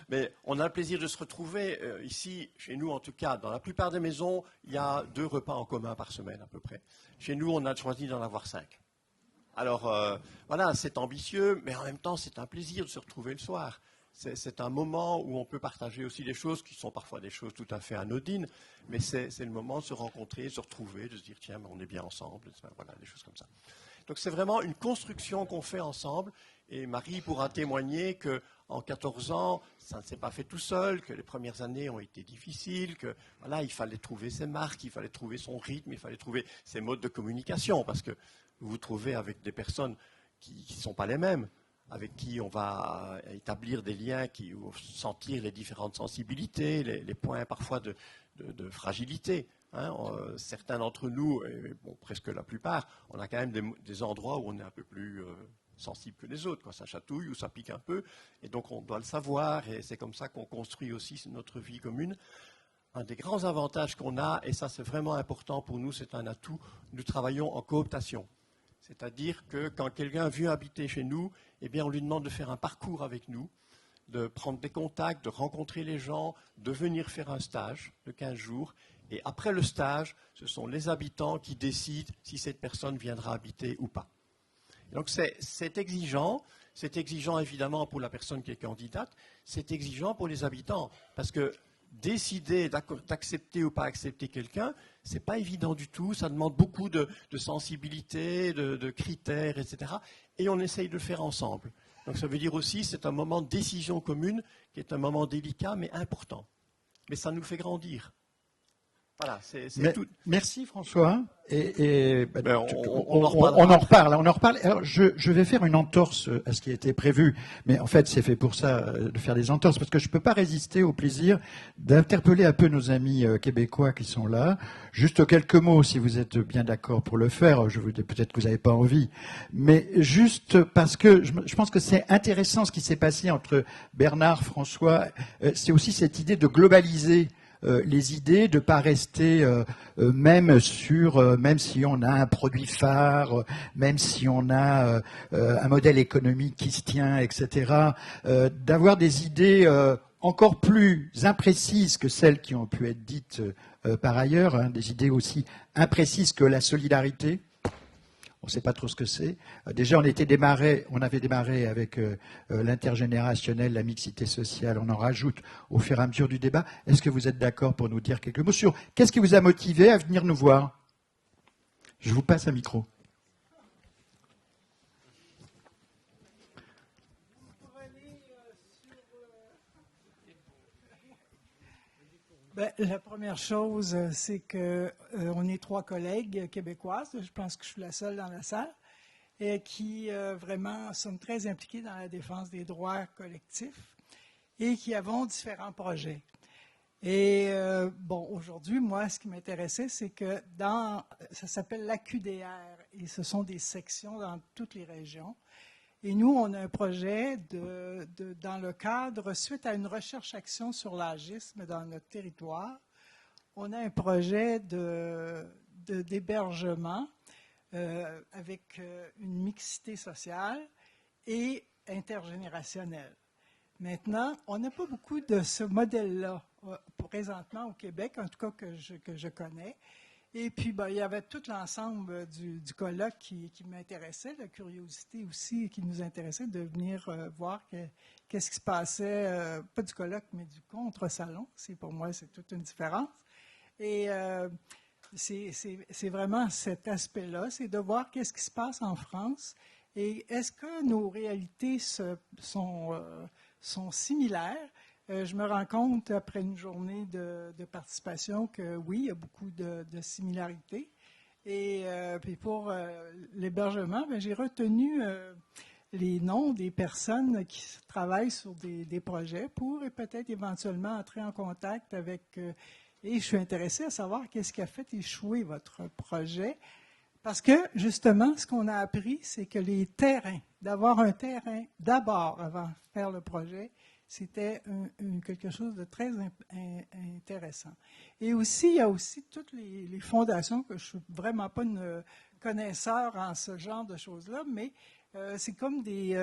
Mais on a le plaisir de se retrouver ici, chez nous en tout cas. Dans la plupart des maisons, il y a 2 repas en commun par semaine à peu près. Chez nous, on a choisi d'en avoir 5. Alors voilà, c'est ambitieux, mais en même temps, c'est un plaisir de se retrouver le soir. C'est un moment où on peut partager aussi des choses qui sont parfois des choses tout à fait anodines, mais c'est le moment de se rencontrer, de se retrouver, de se dire tiens, on est bien ensemble, voilà, des choses comme ça. Donc c'est vraiment une construction qu'on fait ensemble, et Marie pourra témoigner qu'en 14 ans, ça ne s'est pas fait tout seul, que les premières années ont été difficiles, que voilà, il fallait trouver ses marques, il fallait trouver son rythme, il fallait trouver ses modes de communication, parce que vous vous trouvez avec des personnes qui ne sont pas les mêmes, avec qui on va établir des liens, qui vont sentir les différentes sensibilités, les points parfois de fragilité. Hein. Certains d'entre nous, et bon, presque la plupart, on a quand même des endroits où on est un peu plus sensible que les autres, quand ça chatouille ou ça pique un peu, et donc on doit le savoir, et c'est comme ça qu'on construit aussi notre vie commune. Un des grands avantages qu'on a, et ça c'est vraiment important pour nous, c'est un atout, nous travaillons en cooptation. C'est-à-dire que quand quelqu'un vient habiter chez nous, eh bien, on lui demande de faire un parcours avec nous, de prendre des contacts, de rencontrer les gens, de venir faire un stage de 15 jours. Et après le stage, ce sont les habitants qui décident si cette personne viendra habiter ou pas. Et donc c'est exigeant évidemment pour la personne qui est candidate, c'est exigeant pour les habitants, parce que décider d'accepter ou pas accepter quelqu'un, c'est pas évident du tout, ça demande beaucoup de sensibilité, de critères, etc. Et on essaye de le faire ensemble. Donc ça veut dire aussi, c'est un moment de décision commune, qui est un moment délicat, mais important. Mais ça nous fait grandir. Voilà, c'est tout. Merci François. On en reparle. Alors, je vais faire une entorse à ce qui a été prévu, mais en fait c'est fait pour ça, de faire des entorses, parce que je ne peux pas résister au plaisir d'interpeller un peu nos amis québécois qui sont là. Juste quelques mots, si vous êtes bien d'accord pour le faire. Je vous dis peut-être que vous n'avez pas envie, mais juste parce que je pense que c'est intéressant ce qui s'est passé entre Bernard, François. C'est aussi cette idée de globaliser les idées, de pas rester même si on a un produit phare, même si on a un modèle économique qui se tient, etc. D'avoir des idées encore plus imprécises que celles qui ont pu être dites par ailleurs, hein, des idées aussi imprécises que la solidarité. On ne sait pas trop ce que c'est. Déjà, on avait démarré avec l'intergénérationnel, la mixité sociale. On en rajoute au fur et à mesure du débat. Est-ce que vous êtes d'accord pour nous dire quelques mots sur qu'est-ce qui vous a motivé à venir nous voir? Je vous passe un micro. La première chose, c'est qu'on est 3 collègues québécoises, je pense que je suis la seule dans la salle, et qui vraiment sommes très impliqués dans la défense des droits collectifs et qui avons différents projets. Et aujourd'hui, moi, ce qui m'intéressait, c'est que ça s'appelle l'AQDR, et ce sont des sections dans toutes les régions. Et nous, on a un projet dans le cadre, suite à une recherche-action sur l'agisme dans notre territoire, on a un projet d'hébergement avec une mixité sociale et intergénérationnelle. Maintenant, on n'a pas beaucoup de ce modèle-là présentement au Québec, en tout cas que je connais. Et puis, il y avait tout l'ensemble du colloque qui m'intéressait, la curiosité aussi qui nous intéressait de venir voir qu'est-ce qui se passait, pas du colloque, mais du contre-salon. Pour moi, c'est toute une différence. Et c'est vraiment cet aspect-là, c'est de voir qu'est-ce qui se passe en France et est-ce que nos réalités sont similaires. Je me rends compte, après une journée de participation, que oui, il y a beaucoup de similarités. Et puis pour l'hébergement, j'ai retenu les noms des personnes qui travaillent sur des projets pour peut-être éventuellement entrer en contact avec... et je suis intéressée à savoir qu'est-ce qui a fait échouer votre projet. Parce que, justement, ce qu'on a appris, c'est que les terrains, d'avoir un terrain d'abord avant de faire le projet, c'était quelque chose de très intéressant. Et aussi, il y a aussi toutes les fondations, que je ne suis vraiment pas une connaisseur en ce genre de choses-là, mais c'est comme des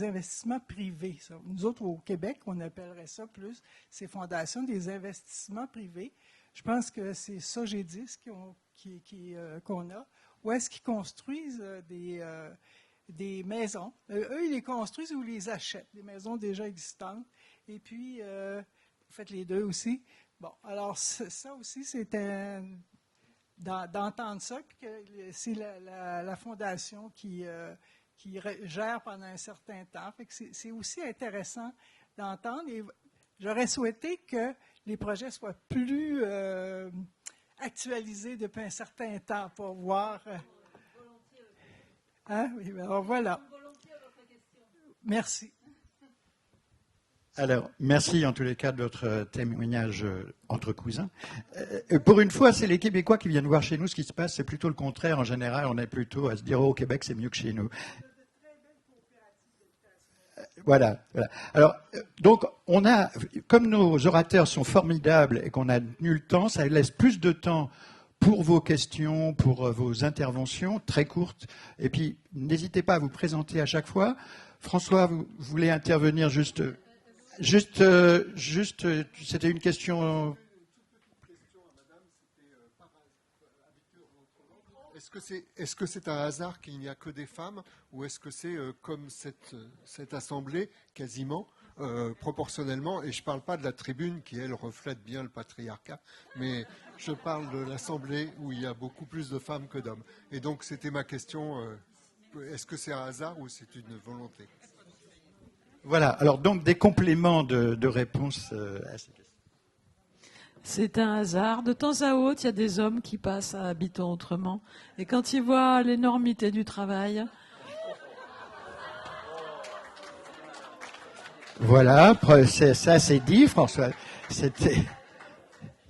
investissements privés. Ça. Nous autres, au Québec, on appellerait ça plus ces fondations, des investissements privés. Je pense que c'est Sogedis qu'on a. Où est-ce qu'ils construisent des maisons? Eux, ils les construisent ou les achètent, des maisons déjà existantes. Et puis, vous faites les deux aussi. Bon, alors ça aussi, c'est d'entendre ça, puis que c'est la fondation qui gère pendant un certain temps. Fait que c'est aussi intéressant d'entendre. Et j'aurais souhaité que les projets soient plus actualisés depuis un certain temps pour voir. Hein? Oui, alors voilà. Merci. Alors, merci en tous les cas de votre témoignage entre cousins. Pour une fois, c'est les Québécois qui viennent voir chez nous ce qui se passe. C'est plutôt le contraire. En général, on est plutôt à se dire, oh, au Québec, c'est mieux que chez nous. Voilà. Alors, donc, comme nos orateurs sont formidables et qu'on a tenu le temps, ça laisse plus de temps pour vos questions, pour vos interventions très courtes. Et puis, n'hésitez pas à vous présenter à chaque fois. François, vous voulez intervenir juste, c'était une question. Est-ce que c'est un hasard qu'il n'y a que des femmes ou est-ce que c'est comme cette assemblée quasiment proportionnellement, et je ne parle pas de la tribune qui elle reflète bien le patriarcat, mais je parle de l'assemblée où il y a beaucoup plus de femmes que d'hommes. Et donc c'était ma question, est-ce que c'est un hasard ou c'est une volonté? Voilà, alors donc des compléments de réponse à ces questions. C'est un hasard. De temps à autre, il y a des hommes qui passent à Habitons Autrement. Et quand ils voient l'énormité du travail... Voilà, ça c'est dit, François. Il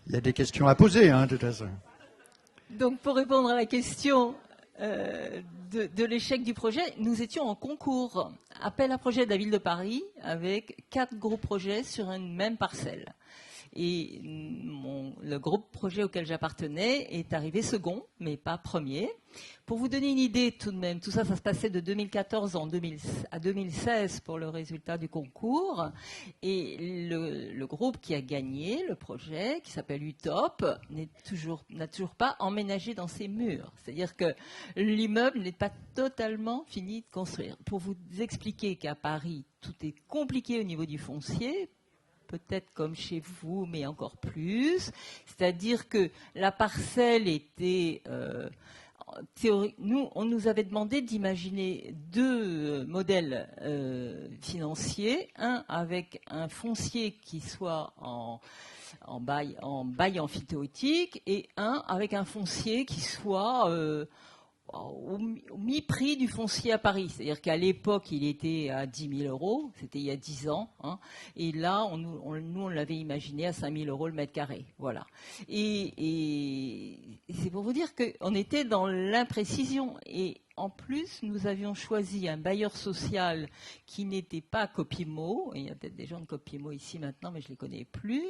y a des questions à poser, de toute façon. Donc, pour répondre à la question de l'échec du projet, nous étions en concours. Appel à projet de la ville de Paris avec 4 gros projets sur une même parcelle. Et le groupe projet auquel j'appartenais est arrivé second, mais pas premier. Pour vous donner une idée tout de même, tout ça, ça se passait de 2014 à 2016 pour le résultat du concours. Et le groupe qui a gagné le projet, qui s'appelle UTOP, n'a toujours pas emménagé dans ses murs. C'est-à-dire que l'immeuble n'est pas totalement fini de construire. Pour vous expliquer qu'à Paris, tout est compliqué au niveau du foncier, peut-être comme chez vous, mais encore plus. C'est-à-dire que la parcelle était... on nous avait demandé d'imaginer 2 modèles financiers. Un avec un foncier qui soit en bail emphytéotique et un avec un foncier qui soit... au mi-prix du foncier à Paris. C'est-à-dire qu'à l'époque, il était à 10 000 €, c'était il y a 10 ans, et là, on l'avait imaginé à 5 000 € le mètre carré. Voilà. Et c'est pour vous dire qu'on était dans l'imprécision. Et en plus, nous avions choisi un bailleur social qui n'était pas Copimo. Il y a peut-être des gens de Copimo ici maintenant, mais je ne les connais plus.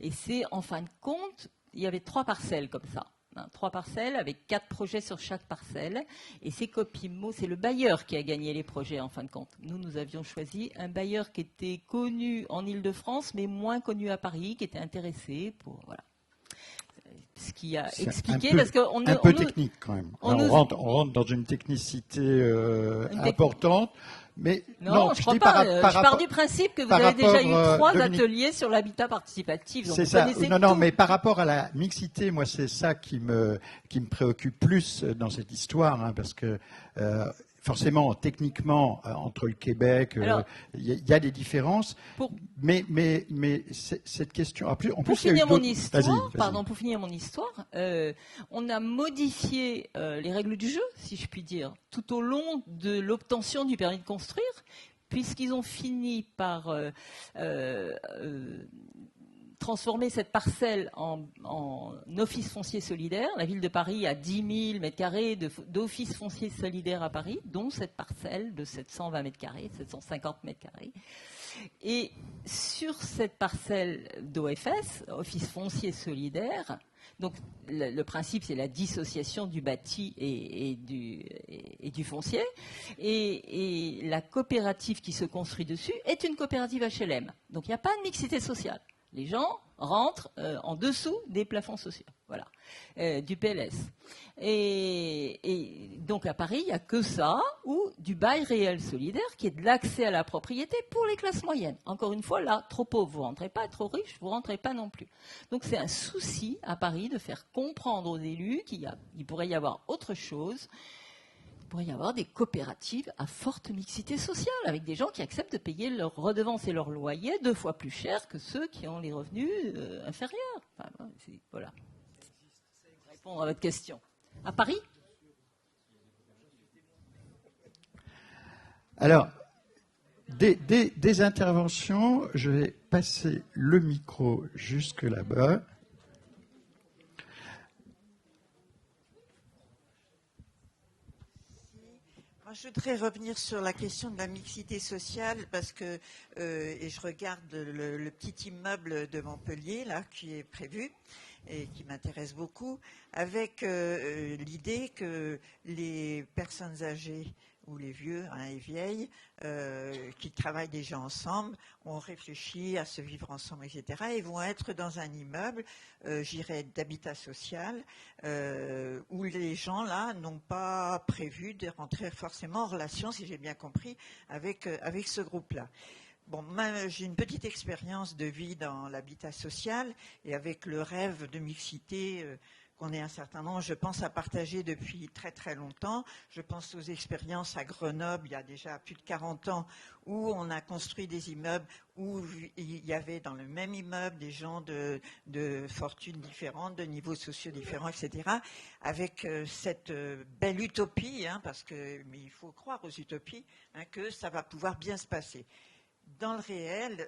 Et c'est, en fin de compte, il y avait 3 parcelles comme ça. 3 parcelles avec 4 projets sur chaque parcelle. Et c'est Copimo, c'est le bailleur qui a gagné les projets en fin de compte. Nous avions choisi un bailleur qui était connu en Ile-de-France, mais moins connu à Paris, qui était intéressé pour... Voilà. Ce qui a expliqué... Parce un peu technique quand même. On rentre dans une technicité importante. Mais non, je ne crois pas. Je pars du principe que vous avez déjà eu 3 ateliers sur l'habitat participatif. C'est ça. Non, mais par rapport à la mixité, moi, c'est ça qui me préoccupe plus dans cette histoire, parce que forcément, techniquement, entre le Québec, il y a des différences. Mais cette question. Pour finir mon histoire, on a modifié les règles du jeu, si je puis dire, tout au long de l'obtention du permis de construire, puisqu'ils ont fini par transformer cette parcelle en office foncier solidaire. La ville de Paris a 10 000 m² d'office foncier solidaire à Paris, dont cette parcelle de 720 m², 750 m². Et sur cette parcelle d'OFS, Office foncier solidaire, donc le principe c'est la dissociation du bâti et du foncier, et la coopérative qui se construit dessus est une coopérative HLM. Donc il n'y a pas de mixité sociale. Les gens rentrent en dessous des plafonds sociaux, voilà, du PLS. Et donc à Paris, il n'y a que ça, ou du bail réel solidaire, qui est de l'accès à la propriété pour les classes moyennes. Encore une fois, là, trop pauvre, vous ne rentrez pas, trop riche, vous ne rentrez pas non plus. Donc c'est un souci à Paris de faire comprendre aux élus qu'il pourrait y avoir autre chose. Il pourrait y avoir des coopératives à forte mixité sociale, avec des gens qui acceptent de payer leurs redevances et leur loyer 2 fois plus cher que ceux qui ont les revenus inférieurs. Enfin, voilà. Pour répondre à votre question. À Paris ? Alors, des interventions, je vais passer le micro jusque là-bas. Je voudrais revenir sur la question de la mixité sociale parce que et je regarde le petit immeuble de Montpellier là qui est prévu et qui m'intéresse beaucoup, avec l'idée que les personnes âgées ou les vieux et vieilles qui travaillent déjà ensemble ont réfléchi à se vivre ensemble, etc. et vont être dans un immeuble, j'irais d'habitat social, où les gens là n'ont pas prévu de rentrer forcément en relation, si j'ai bien compris, avec ce groupe-là. Bon, j'ai une petite expérience de vie dans l'habitat social et avec le rêve de mixité qu'on est un certain nombre, je pense, à partager depuis très très longtemps. Je pense aux expériences à Grenoble, il y a déjà plus de 40 ans, où on a construit des immeubles où il y avait dans le même immeuble des gens de fortunes différentes, de niveaux sociaux différents, etc. Avec cette belle utopie, mais il faut croire aux utopies, que ça va pouvoir bien se passer. Dans le réel,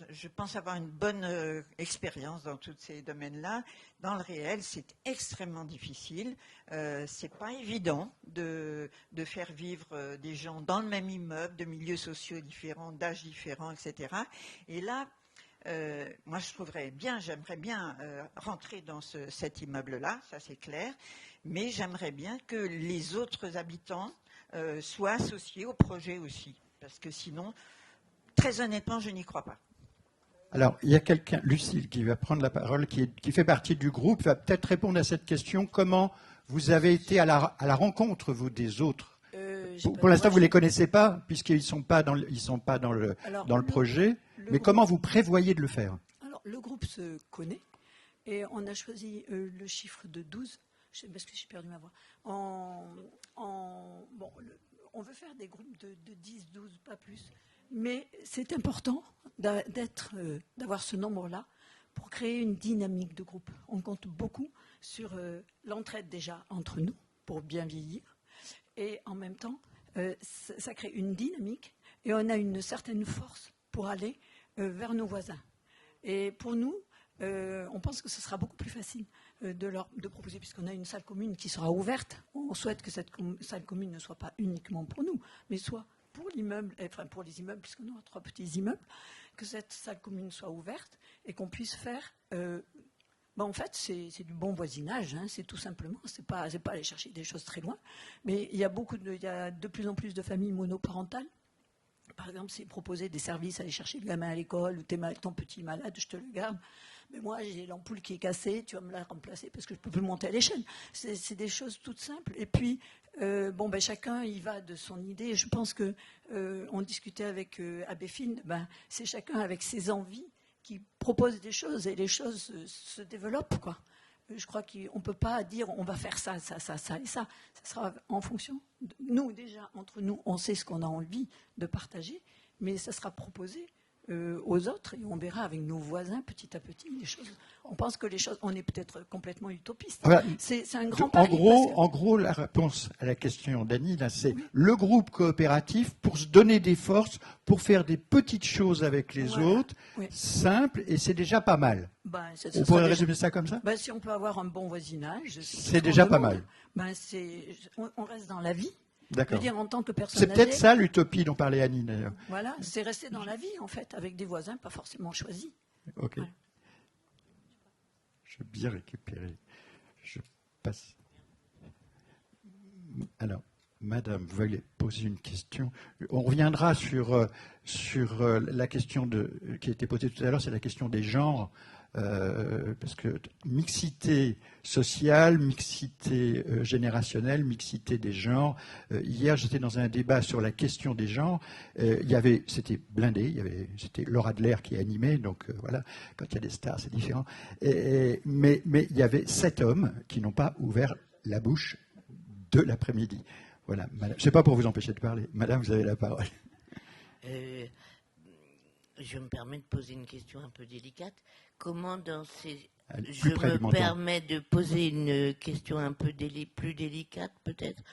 je pense avoir une bonne expérience dans tous ces domaines-là. Dans le réel, c'est extrêmement difficile. C'est pas évident de faire vivre des gens dans le même immeuble, de milieux sociaux différents, d'âges différents, etc. Et là, moi, j'aimerais bien rentrer dans cet immeuble-là, ça c'est clair. Mais j'aimerais bien que les autres habitants soient associés au projet aussi, parce que sinon, très honnêtement, je n'y crois pas. Alors, il y a quelqu'un, Lucille, qui va prendre la parole, qui fait partie du groupe, va peut-être répondre à cette question. Comment vous avez été à la rencontre, vous, des autres ? Pour l'instant, vous ne les connaissez pas, puisqu'ils ne sont pas dans le projet. Mais comment vous prévoyez de le faire ? Alors, le groupe se connaît, et on a choisi le chiffre de 12, parce que j'ai perdu ma voix. On veut faire des groupes de 10, 12, pas plus. Mais c'est important d'avoir ce nombre-là pour créer une dynamique de groupe. On compte beaucoup sur l'entraide déjà entre nous pour bien vieillir. Et en même temps, ça crée une dynamique et on a une certaine force pour aller vers nos voisins. Et pour nous, on pense que ce sera beaucoup plus facile de proposer, puisqu'on a une salle commune qui sera ouverte. On souhaite que cette salle commune ne soit pas uniquement pour nous, mais soit pour l'immeuble, enfin pour les immeubles, puisqu'on aura 3 petits immeubles, que cette salle commune soit ouverte et qu'on puisse faire. En fait, c'est du bon voisinage, c'est tout simplement. C'est pas aller chercher des choses très loin, mais il y a de plus en plus de familles monoparentales. Par exemple, c'est proposer des services, aller chercher le gamin à l'école, ou ton petit malade, je te le garde. Mais moi, j'ai l'ampoule qui est cassée, tu vas me la remplacer parce que je ne peux plus monter à l'échelle. C'est des choses toutes simples. Et puis, chacun y va de son idée. Je pense que on discutait avec Abbé Finn, c'est chacun avec ses envies qui propose des choses et les choses se développent, quoi. Je crois qu'on ne peut pas dire on va faire ça et ça. Ça sera en fonction. Nous, déjà, entre nous, on sait ce qu'on a envie de partager, mais ça sera proposé aux autres et on verra avec nos voisins petit à petit les choses. On pense que les choses, on est peut-être complètement utopiste. Voilà. C'est un grand pari. En gros, la réponse à la question d'Annie, là, c'est le groupe coopératif pour se donner des forces, pour faire des petites choses avec les autres, simples, et c'est déjà pas mal. On pourrait résumer ça comme ça ? Si on peut avoir un bon voisinage, c'est déjà pas mal. On reste dans la vie. Je D'accord. veux dire, en tant que personne C'est peut-être âgée, ça l'utopie dont parlait Annie d'ailleurs. voilà, c'est rester dans la vie, en fait, avec des voisins pas forcément choisis. Ok. Ouais. Je veux bien récupérer. Je passe. Alors, Madame, vous voulez poser une question. On reviendra sur la question qui a été posée tout à l'heure, c'est la question des genres. Parce que mixité sociale, mixité générationnelle, mixité des genres. Hier, j'étais dans un débat sur la question des genres. C'était blindé. C'était Laura Adler qui animait. Donc voilà, quand il y a des stars, c'est différent. Mais il y avait 7 hommes qui n'ont pas ouvert la bouche de l'après-midi. Voilà. Madame, c'est pas pour vous empêcher de parler. Madame, vous avez la parole. Je me permets de poser une question un peu délicate. Comment dans ces... Je me permets de poser une question un peu plus délicate peut-être.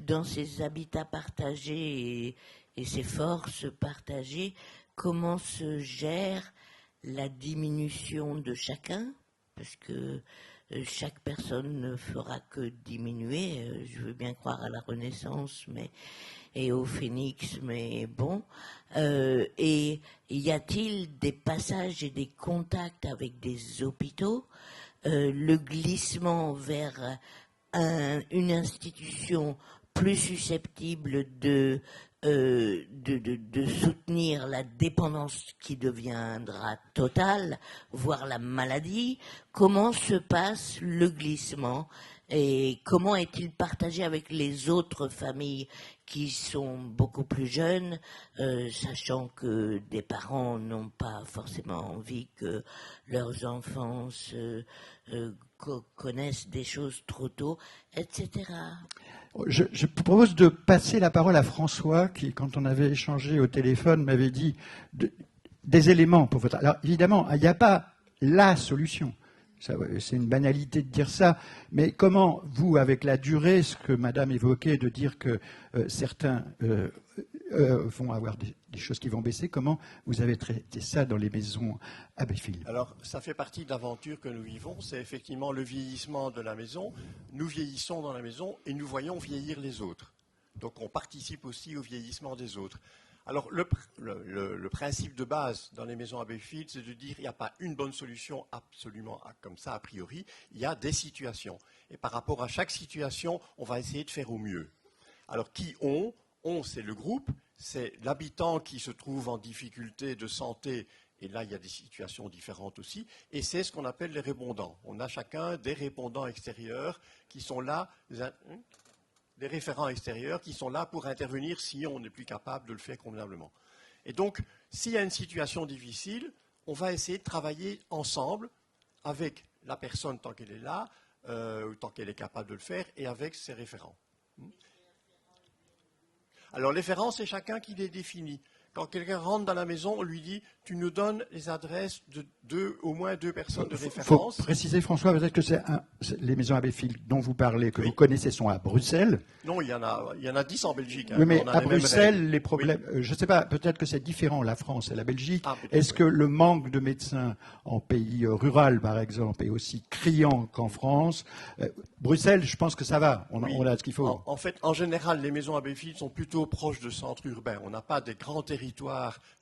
Dans ces habitats partagés et ces forces partagées, comment se gère la diminution de chacun? Parce que chaque personne ne fera que diminuer. Je veux bien croire à la Renaissance, et au Phénix, mais bon. Et y a-t-il des passages et des contacts avec des hôpitaux? Le glissement vers une institution plus susceptible de soutenir la dépendance qui deviendra totale, voire la maladie. Comment se passe le glissement et comment est-il partagé avec les autres familles qui sont beaucoup plus jeunes, sachant que des parents n'ont pas forcément envie que leurs enfants connaissent des choses trop tôt, etc. Je propose de passer la parole à François, qui, quand on avait échangé au téléphone, m'avait dit des éléments pour votre... Alors, évidemment, il n'y a pas la solution. C'est une banalité de dire ça, mais comment, vous, avec la durée, ce que Madame évoquait, de dire que certains vont avoir des choses qui vont baisser, comment vous avez traité ça dans les maisons Abbeyfield? Alors, ça fait partie de l'aventure que nous vivons, c'est effectivement le vieillissement de la maison. Nous vieillissons dans la maison et nous voyons vieillir les autres. Donc, on participe aussi au vieillissement des autres. Alors, le principe de base dans les maisons Abbeyfield, c'est de dire qu'il n'y a pas une bonne solution absolument comme ça, a priori. Il y a des situations. Et par rapport à chaque situation, on va essayer de faire au mieux. Alors, qui on, c'est le groupe, c'est l'habitant qui se trouve en difficulté de santé, et là, il y a des situations différentes aussi, et c'est ce qu'on appelle les répondants. On a chacun des répondants extérieurs qui sont là, des référents extérieurs qui sont là pour intervenir si on n'est plus capable de le faire convenablement. Et donc, s'il y a une situation difficile, on va essayer de travailler ensemble avec la personne tant qu'elle est là, ou tant qu'elle est capable de le faire, et avec ses référents. Alors, les référents, c'est chacun qui les définit. Quand quelqu'un rentre dans la maison, on lui dit « tu nous donnes les adresses de au moins 2 personnes de référence ». Il faut préciser, François, peut-être que les maisons Abbeyfield dont vous parlez, que vous connaissez, sont à Bruxelles. Non, il y en a 10 en Belgique. Hein, oui, mais à Bruxelles, les problèmes... Oui. Je ne sais pas, peut-être que c'est différent, la France et la Belgique. Est-ce que le manque de médecins en pays rural, par exemple, est aussi criant qu'en France? Bruxelles, je pense que ça va, on a ce qu'il faut. En fait, en général, les maisons Abbeyfield sont plutôt proches de centres urbains. On n'a pas des grands territoires.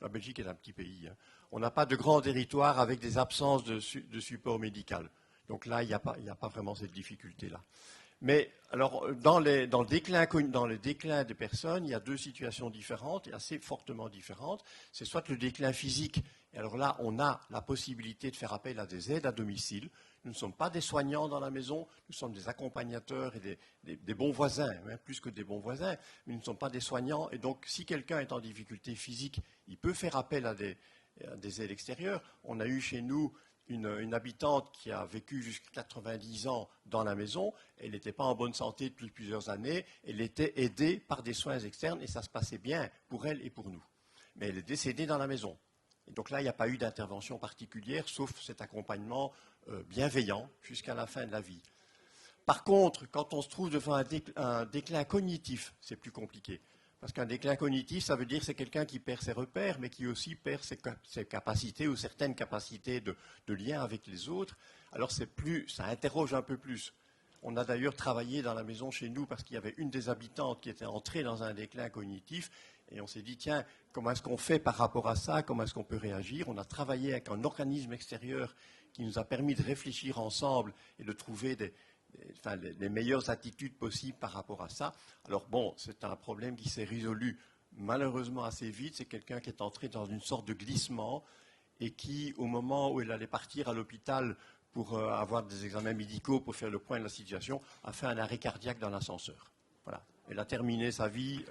La Belgique est un petit pays. Hein. On n'a pas de grands territoires avec des absences de support médical. Donc là, il n'y a pas vraiment cette difficulté-là. Mais alors, dans le déclin des personnes, il y a 2 situations différentes et assez fortement différentes. C'est soit le déclin physique, et alors là, on a la possibilité de faire appel à des aides à domicile. Nous ne sommes pas des soignants dans la maison, nous sommes des accompagnateurs et des bons voisins, hein, plus que des bons voisins, mais nous ne sommes pas des soignants. Et donc, si quelqu'un est en difficulté physique, il peut faire appel à des aides extérieures. On a eu chez nous une habitante qui a vécu jusqu'à 90 ans dans la maison. Elle n'était pas en bonne santé depuis plusieurs années. Elle était aidée par des soins externes et ça se passait bien pour elle et pour nous. Mais elle est décédée dans la maison. Et donc là, il n'y a pas eu d'intervention particulière, sauf cet accompagnement bienveillant jusqu'à la fin de la vie. Par contre, quand on se trouve devant un déclin cognitif, c'est plus compliqué. Parce qu'un déclin cognitif, ça veut dire que c'est quelqu'un qui perd ses repères, mais qui aussi perd ses capacités ou certaines capacités de lien avec les autres. Alors ça interroge un peu plus. On a d'ailleurs travaillé dans la maison chez nous parce qu'il y avait une des habitantes qui était entrée dans un déclin cognitif. Et on s'est dit, tiens, comment est-ce qu'on fait par rapport à ça? Comment est-ce qu'on peut réagir? On a travaillé avec un organisme extérieur qui nous a permis de réfléchir ensemble et de trouver les meilleures attitudes possibles par rapport à ça. Alors bon, c'est un problème qui s'est résolu malheureusement assez vite. C'est quelqu'un qui est entré dans une sorte de glissement et qui, au moment où elle allait partir à l'hôpital pour avoir des examens médicaux, pour faire le point de la situation, a fait un arrêt cardiaque dans l'ascenseur. Voilà. Elle a terminé sa vie.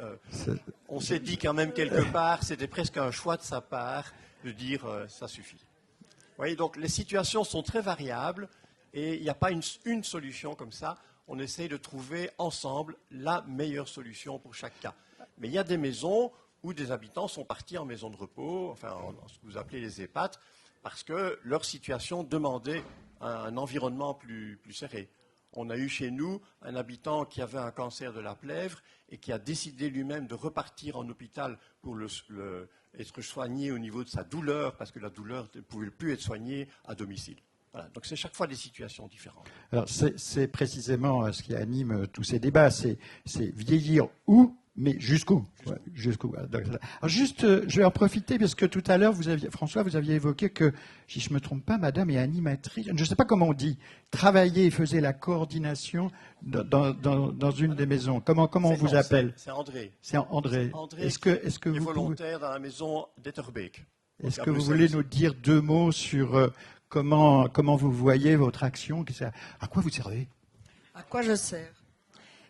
On s'est dit quand même quelque part, c'était presque un choix de sa part de dire ça suffit. Vous voyez, donc les situations sont très variables et il n'y a pas une solution comme ça. On essaye de trouver ensemble la meilleure solution pour chaque cas. Mais il y a des maisons où des habitants sont partis en maison de repos, enfin en ce que vous appelez les EHPAD, parce que leur situation demandait un environnement plus serré. On a eu chez nous un habitant qui avait un cancer de la plèvre et qui a décidé lui-même de repartir en hôpital pour être soigné au niveau de sa douleur, parce que la douleur ne pouvait plus être soignée à domicile. Voilà. Donc c'est chaque fois des situations différentes. Alors c'est précisément ce qui anime tous ces débats, c'est vieillir où, mais jusqu'où. Jusqu'où. Alors juste, je vais en profiter parce que tout à l'heure, François, vous aviez évoqué que, si je ne me trompe pas, madame est animatrice, je ne sais pas comment on dit, travaillait et faisait la coordination dans une des maisons. Comment on vous appelle? C'est André. C'est André. Est-ce que vous est volontaire dans la maison d'Etterbeek. Est-ce que vous voulez nous dire 2 mots sur comment vous voyez votre action? À quoi vous servez? À quoi je sers?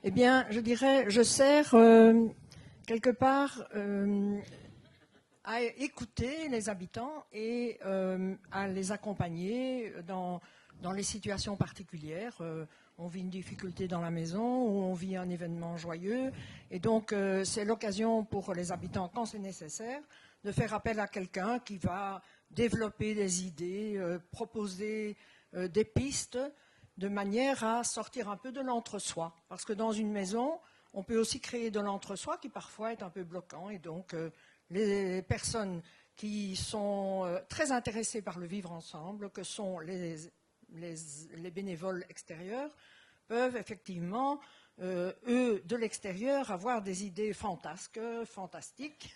Eh bien, je dirais, je sers quelque part à écouter les habitants et à les accompagner dans les situations particulières. On vit une difficulté dans la maison ou on vit un événement joyeux. Et donc, c'est l'occasion pour les habitants, quand c'est nécessaire, de faire appel à quelqu'un qui va développer des idées, proposer des pistes, de manière à sortir un peu de l'entre-soi. Parce que dans une maison, on peut aussi créer de l'entre-soi qui parfois est un peu bloquant. Et donc, les personnes qui sont très intéressées par le vivre ensemble, que sont les bénévoles extérieurs, peuvent effectivement, eux, de l'extérieur, avoir des idées fantastiques,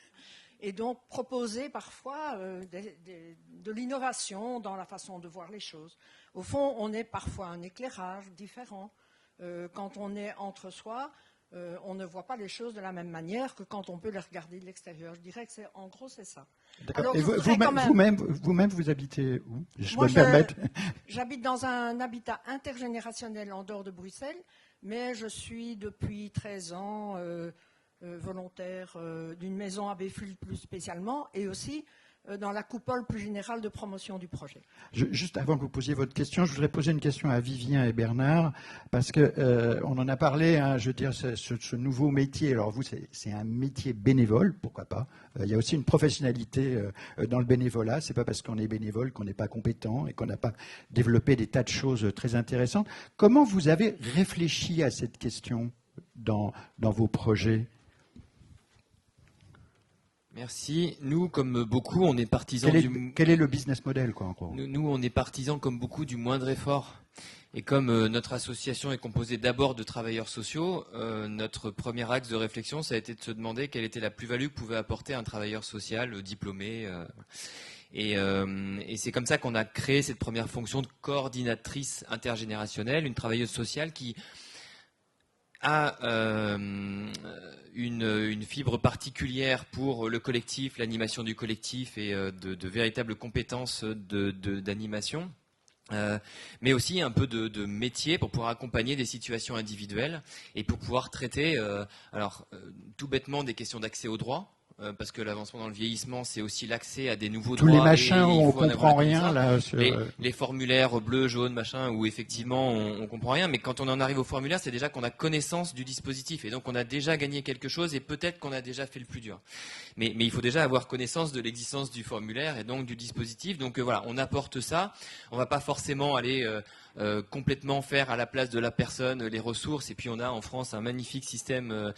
et donc proposer parfois de l'innovation dans la façon de voir les choses. Au fond, on est parfois un éclairage différent. Quand on est entre soi, on ne voit pas les choses de la même manière que quand on peut les regarder de l'extérieur. Je dirais que en gros, c'est ça. D'accord. Et vous-même, vous habitez où? J'habite dans un habitat intergénérationnel en dehors de Bruxelles, mais je suis depuis 13 ans volontaire d'une maison à Béful plus spécialement, et aussi dans la coupole plus générale de promotion du projet. Juste avant que vous posiez votre question, je voudrais poser une question à Vivien et Bernard, parce qu'on en a parlé, hein, je veux dire, ce nouveau métier. Alors vous, c'est un métier bénévole, pourquoi pas. Il y a aussi une professionnalité dans le bénévolat. C'est pas parce qu'on est bénévole qu'on n'est pas compétent et qu'on n'a pas développé des tas de choses très intéressantes. Comment vous avez réfléchi à cette question dans vos projets? Merci. Nous, comme beaucoup, on est partisans Quel est le business model, quoi, encore? Nous, on est partisans, comme beaucoup, du moindre effort. Et comme notre association est composée d'abord de travailleurs sociaux, notre premier axe de réflexion, ça a été de se demander quelle était la plus-value que pouvait apporter un travailleur social diplômé. Et c'est comme ça qu'on a créé cette première fonction de coordinatrice intergénérationnelle, une travailleuse sociale qui a une fibre particulière pour le collectif, l'animation du collectif et de véritables compétences d'animation, mais aussi un peu de métier pour pouvoir accompagner des situations individuelles et pour pouvoir traiter, tout bêtement, des questions d'accès aux droits. Parce que l'avancement dans le vieillissement, c'est aussi l'accès à des nouveaux droits. Tous les machins où on ne comprend rien. Là, les formulaires bleus, jaunes, machin, où effectivement on ne comprend rien. Mais quand on en arrive au formulaire, c'est déjà qu'on a connaissance du dispositif. Et donc on a déjà gagné quelque chose et peut-être qu'on a déjà fait le plus dur. Mais il faut déjà avoir connaissance de l'existence du formulaire et donc du dispositif. Donc voilà, on apporte ça. On ne va pas forcément aller complètement faire à la place de la personne les ressources. Et puis on a en France un magnifique système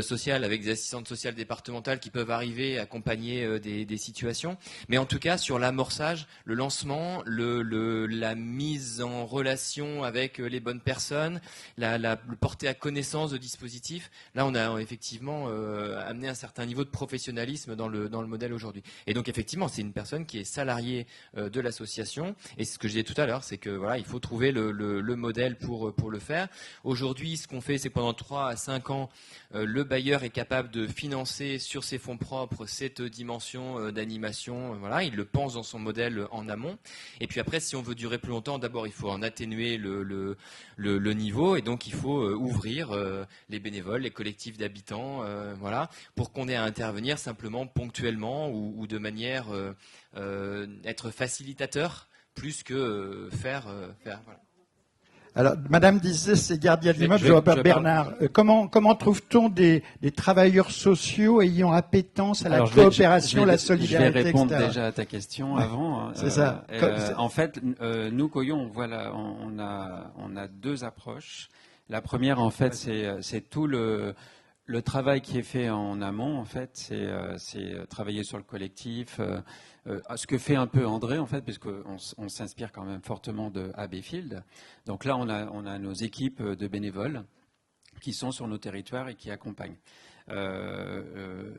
social avec des assistantes sociales départementales qui peuvent peuvent arriver, accompagner des situations. Mais en tout cas, sur l'amorçage, le lancement, la mise en relation avec les bonnes personnes, le porter à connaissance de dispositifs, là, on a effectivement amené un certain niveau de professionnalisme dans le modèle aujourd'hui. Et donc, effectivement, c'est une personne qui est salariée de l'association. Et ce que je disais tout à l'heure, c'est que voilà, il faut trouver le modèle pour le faire. Aujourd'hui, ce qu'on fait, c'est que pendant 3 à 5 ans, le bailleur est capable de financer sur ses fonds propres cette dimension d'animation. Voilà, il le pense dans son modèle en amont. Et puis après, si on veut durer plus longtemps, d'abord, il faut en atténuer le niveau. Et donc, il faut ouvrir les bénévoles, les collectifs d'habitants, voilà, pour qu'on ait à intervenir simplement ponctuellement ou de manière être facilitateur plus que faire voilà. Alors, Madame disait, c'est gardien d'immeuble, je m'appelle Bernard. Comment trouve-t-on des travailleurs sociaux ayant appétence à la coopération, la solidarité, Je vais répondre etc. déjà à ta question avant. C'est ça. En fait, nous, Coyo, on a 2 approches. La première, en fait, c'est tout le travail qui est fait en amont, en fait, c'est travailler sur le collectif, ce que fait un peu André, en fait, puisqu'on s'inspire quand même fortement de Abbeyfield. Donc là, on a nos équipes de bénévoles qui sont sur nos territoires et qui accompagnent.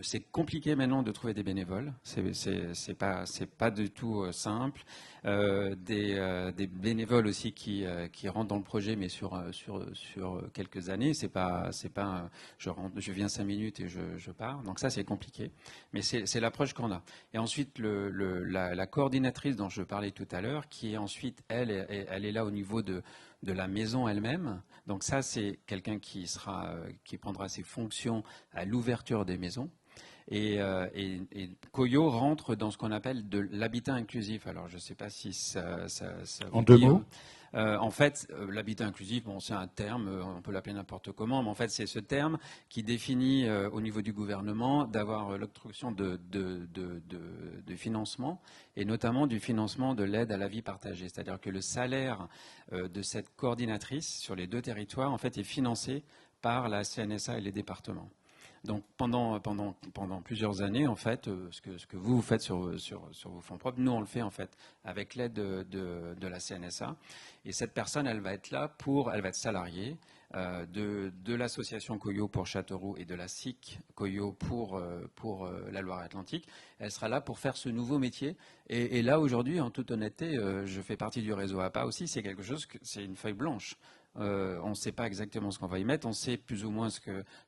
C'est compliqué maintenant de trouver des bénévoles. C'est pas du tout simple. Des bénévoles aussi qui rentrent dans le projet, mais sur quelques années. C'est pas je viens 5 minutes et je pars. Donc ça, c'est compliqué. Mais c'est l'approche qu'on a. Et ensuite, la coordinatrice dont je parlais tout à l'heure, qui est ensuite, elle est là au niveau de la maison elle-même. Donc ça, c'est quelqu'un qui prendra ses fonctions à l'ouverture des maisons. Et Coyo rentre dans ce qu'on appelle de l'habitat inclusif. Alors, je ne sais pas si ça en 2 mots. En fait, l'habitat inclusif, bon, c'est un terme, on peut l'appeler n'importe comment, mais en fait, c'est ce terme qui définit au niveau du gouvernement d'avoir l'obstruction de financement, et notamment du financement de l'aide à la vie partagée. C'est-à-dire que le salaire de cette coordinatrice sur les 2 territoires, en fait, est financé par la CNSA et les départements. Donc pendant plusieurs années, en fait, ce que vous faites sur vos fonds propres, nous on le fait en fait avec l'aide de la CNSA. Et cette personne, elle va être là elle va être salariée de l'association Coyo pour Châteauroux et de la SIC Coyo pour la Loire-Atlantique. Elle sera là pour faire ce nouveau métier. Et là aujourd'hui, en toute honnêteté, je fais partie du réseau APA aussi. C'est quelque chose c'est une feuille blanche. On ne sait pas exactement ce qu'on va y mettre, on sait plus ou moins ce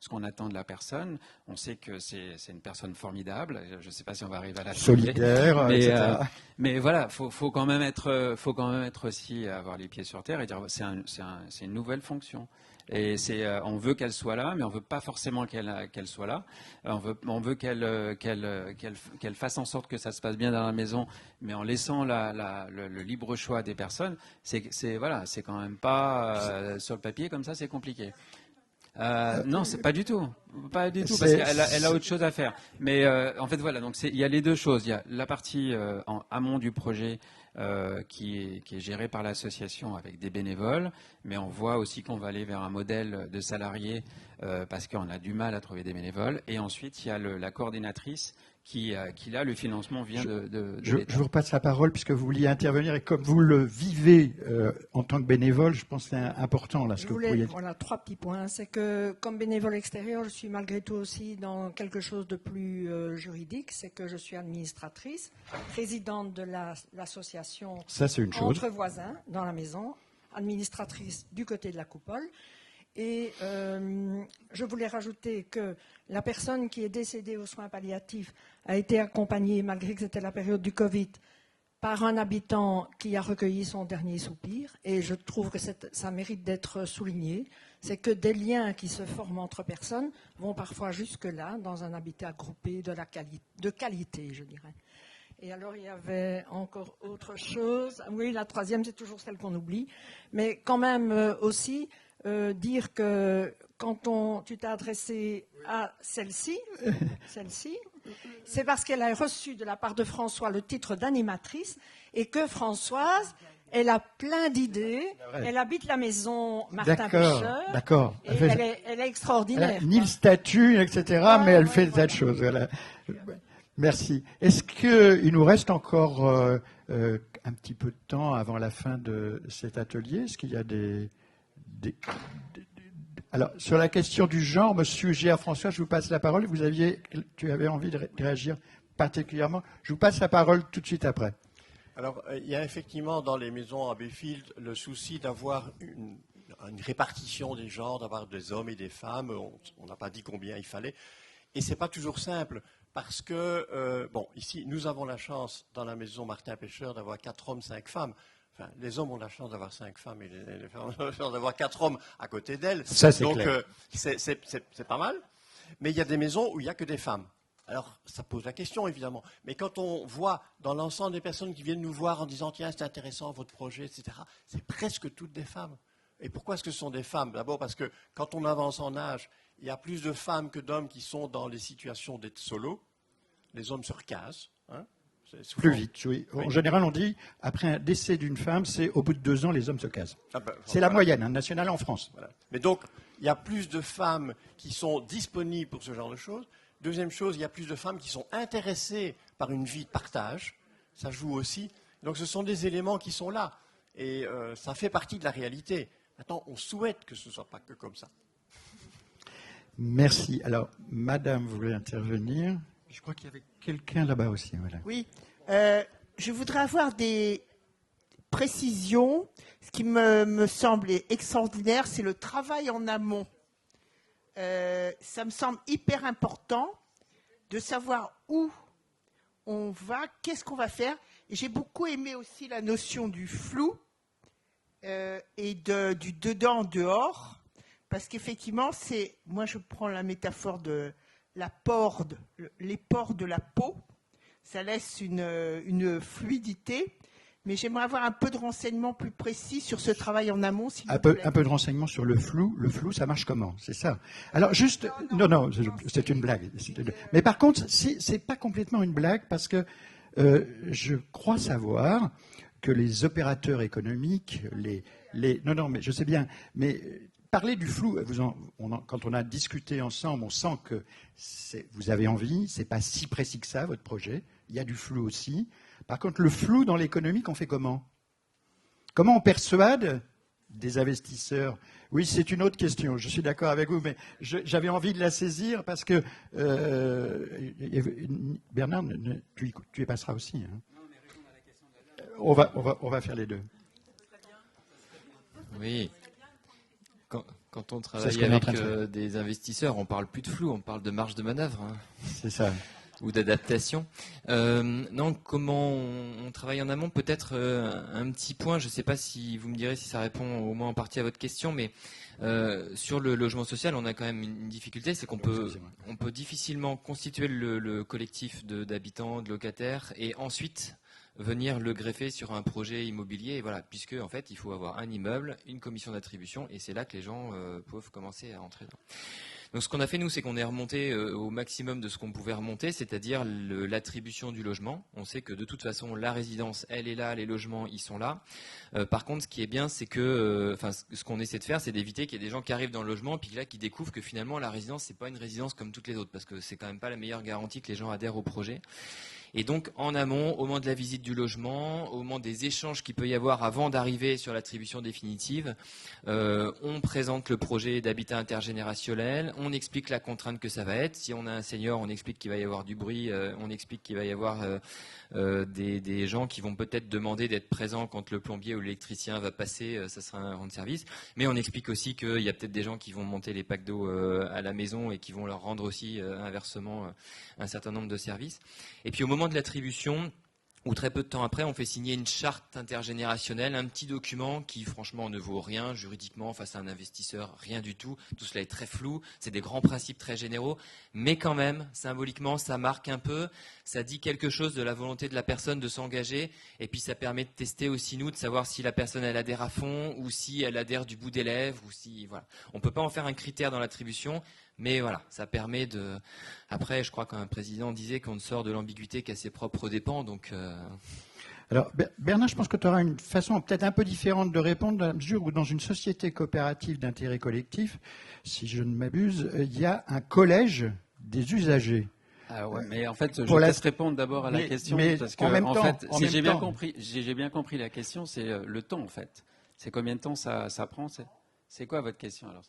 qu'on attend de la personne, on sait que c'est une personne formidable, je ne sais pas si on va arriver à la solidaire, etc. Mais voilà, faut quand même être aussi avoir les pieds sur terre et dire c'est une nouvelle fonction. Et on veut qu'elle soit là, mais on veut pas forcément qu'elle soit là. On veut qu'elle fasse en sorte que ça se passe bien dans la maison, mais en laissant le libre choix des personnes. C'est quand même pas sur le papier comme ça, c'est compliqué. Non, c'est pas du tout, parce qu'elle a autre chose à faire. Mais en fait, voilà. Donc il y a les 2 choses. Il y a la partie en amont du projet. Qui est géré par l'association avec des bénévoles, mais on voit aussi qu'on va aller vers un modèle de salariés parce qu'on a du mal à trouver des bénévoles. Et ensuite, il y a la coordinatrice qui là, le financement vient de je l'État. vous repasse la parole puisque vous vouliez intervenir et comme vous le vivez en tant que bénévole, je pense que c'est important là ce que vous pourriez dire. Voilà, 3 petits points. C'est que comme bénévole extérieur, je suis malgré tout aussi dans quelque chose de plus juridique. C'est que je suis administratrice, présidente de l'association Ça, c'est une chose. Entre voisins dans la maison, administratrice du côté de la coupole. Et je voulais rajouter que la personne qui est décédée aux soins palliatifs a été accompagnée, malgré que c'était la période du Covid, par un habitant qui a recueilli son dernier soupir. Et je trouve que ça mérite d'être souligné. C'est que des liens qui se forment entre personnes vont parfois jusque-là, dans un habitat groupé de qualité, je dirais. Et alors, il y avait encore autre chose. Oui, la 3e, c'est toujours celle qu'on oublie. Mais quand même aussi, dire que quand tu t'es adressé à celle-ci, c'est parce qu'elle a reçu de la part de François le titre d'animatrice et que Françoise Elle a plein d'idées. Elle habite la maison Martin D'accord, Pêcheur. d'accord. Et elle est Elle a extraordinaire. ni le statut, etc., mais elle fait des tas de choses. Voilà. Merci. Est-ce qu'il nous reste encore un petit peu de temps avant la fin de cet atelier? Est-ce qu'il y a Alors, sur la question du genre, Monsieur Géard-François, je vous passe la parole. Tu avais envie de réagir particulièrement. Je vous passe la parole tout de suite après. Alors, il y a effectivement dans les maisons Abbeyfield le souci d'avoir une répartition des genres, d'avoir des hommes et des femmes. On n'a pas dit combien il fallait. Et ce n'est pas toujours simple parce que, ici, nous avons la chance dans la maison Martin Pêcheur d'avoir 4 hommes, 5 femmes. Enfin, les hommes ont la chance d'avoir 5 femmes et les femmes ont la chance d'avoir 4 hommes à côté d'elles. Ça, c'est donc, clair. C'est pas mal. Mais il y a des maisons où il n'y a que des femmes. Alors, ça pose la question, évidemment. Mais quand on voit dans l'ensemble des personnes qui viennent nous voir en disant « Tiens, c'est intéressant, votre projet, etc. », c'est presque toutes des femmes. Et pourquoi est-ce que ce sont des femmes? D'abord parce que quand on avance en âge, il y a plus de femmes que d'hommes qui sont dans les situations d'être solo. Les hommes se recassent. Hein. Plus vite, oui. En général, on dit, après un décès d'une femme, c'est au bout de 2 ans, les hommes se casent. C'est la moyenne nationale en France. Voilà. Mais donc, il y a plus de femmes qui sont disponibles pour ce genre de choses. Deuxième chose, il y a plus de femmes qui sont intéressées par une vie de partage. Ça joue aussi. Donc ce sont des éléments qui sont là. Et ça fait partie de la réalité. Maintenant, on souhaite que ce ne soit pas que comme ça. Merci. Alors, Madame voulait intervenir. Je crois qu'il y avait quelqu'un là-bas aussi. Voilà. Oui. Je voudrais avoir des précisions. Ce qui me semble extraordinaire, c'est le travail en amont. Ça me semble hyper important de savoir où on va, qu'est-ce qu'on va faire. Et j'ai beaucoup aimé aussi la notion du flou et du dedans-dehors, parce qu'effectivement, moi je prends la métaphore de les pores de la peau, ça laisse une fluidité. Mais j'aimerais avoir un peu de renseignements plus précis sur ce travail en amont, s'il vous plaît. Un peu de renseignements sur le flou. Le flou, ça marche comment? C'est ça. Alors, juste... Non, c'est une blague. Mais par contre, c'est pas complètement une blague, parce que je crois savoir que les opérateurs économiques, Non, mais je sais bien, mais... Parler du flou, quand on a discuté ensemble, on sent que vous avez envie, c'est pas si précis que ça, votre projet. Il y a du flou aussi. Par contre, le flou dans l'économique, on fait comment? Comment on persuade des investisseurs? Oui, c'est une autre question, je suis d'accord avec vous, mais j'avais envie de la saisir parce que... Bernard, tu y passeras aussi. Hein. On va faire les deux. Oui. Quand on travaille avec des investisseurs, on parle plus de flou, on parle de marge de manœuvre. Hein. C'est ça. Ou d'adaptation. Non, comment on travaille en amont? Peut-être un petit point, je ne sais pas si vous me direz si ça répond au moins en partie à votre question, mais sur le logement social, on a quand même une difficulté, c'est qu'on peut difficilement constituer le collectif d'habitants, de locataires, et ensuite venir le greffer sur un projet immobilier, et voilà, puisque en fait il faut avoir un immeuble, une commission d'attribution, et c'est là que les gens peuvent commencer à entrer dedans. Donc ce qu'on a fait nous, c'est qu'on est remonté au maximum de ce qu'on pouvait remonter, c'est-à-dire l'attribution du logement. On sait que de toute façon la résidence elle est là, les logements ils sont là. Par contre ce qui est bien c'est que, ce qu'on essaie de faire c'est d'éviter qu'il y ait des gens qui arrivent dans le logement puis là qui découvrent que finalement la résidence c'est pas une résidence comme toutes les autres, parce que c'est quand même pas la meilleure garantie que les gens adhèrent au projet. Et donc, en amont, au moment de la visite du logement, au moment des échanges qu'il peut y avoir avant d'arriver sur l'attribution définitive, on présente le projet d'habitat intergénérationnel, on explique la contrainte que ça va être. Si on a un senior, on explique qu'il va y avoir du bruit, on explique qu'il va y avoir des gens qui vont peut-être demander d'être présents quand le plombier ou l'électricien va passer, ça sera un rendre service. Mais on explique aussi qu'il y a peut-être des gens qui vont monter les packs d'eau à la maison et qui vont leur rendre aussi inversement un certain nombre de services. Et puis au moment de l'attribution, ou très peu de temps après, on fait signer une charte intergénérationnelle, un petit document qui franchement ne vaut rien juridiquement face à un investisseur, rien du tout. Tout cela est très flou, c'est des grands principes très généraux, mais quand même, symboliquement, ça marque un peu, ça dit quelque chose de la volonté de la personne de s'engager, et puis ça permet de tester aussi nous, de savoir si la personne elle adhère à fond, ou si elle adhère du bout des lèvres, ou si voilà. On ne peut pas en faire un critère dans l'attribution, mais voilà, ça permet de... Après, je crois qu'un président disait qu'on ne sort de l'ambiguïté qu'à ses propres dépens, donc... Alors, Bernard, je pense que tu auras une façon peut-être un peu différente de répondre, dans la mesure où dans une société coopérative d'intérêt collectif, si je ne m'abuse, il y a un collège des usagers. Ah ouais, mais en fait, je te laisse répondre d'abord à la question, parce que en fait, si j'ai bien compris la question, c'est le temps en fait. C'est combien de temps ça prend? C'est quoi votre question alors?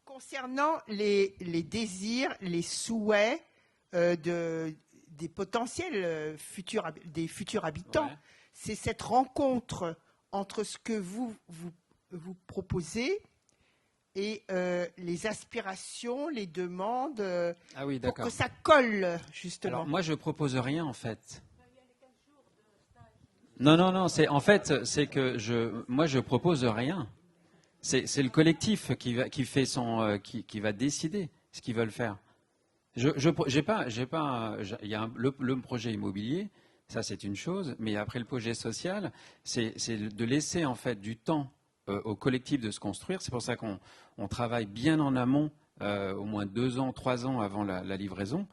Concernant les désirs, les souhaits des potentiels futurs habitants, ouais. C'est cette rencontre entre ce que vous proposez et les aspirations, les demandes, pour que ça colle, justement. Alors, moi, je propose rien, en fait. Non, c'est que moi, je propose rien. C'est le collectif qui va décider ce qu'ils veulent faire. Il y a le projet immobilier, ça c'est une chose, mais après le projet social, c'est de laisser en fait du temps au collectif de se construire. C'est pour ça qu'on travaille bien en amont, au moins 2 ans, 3 ans avant la livraison.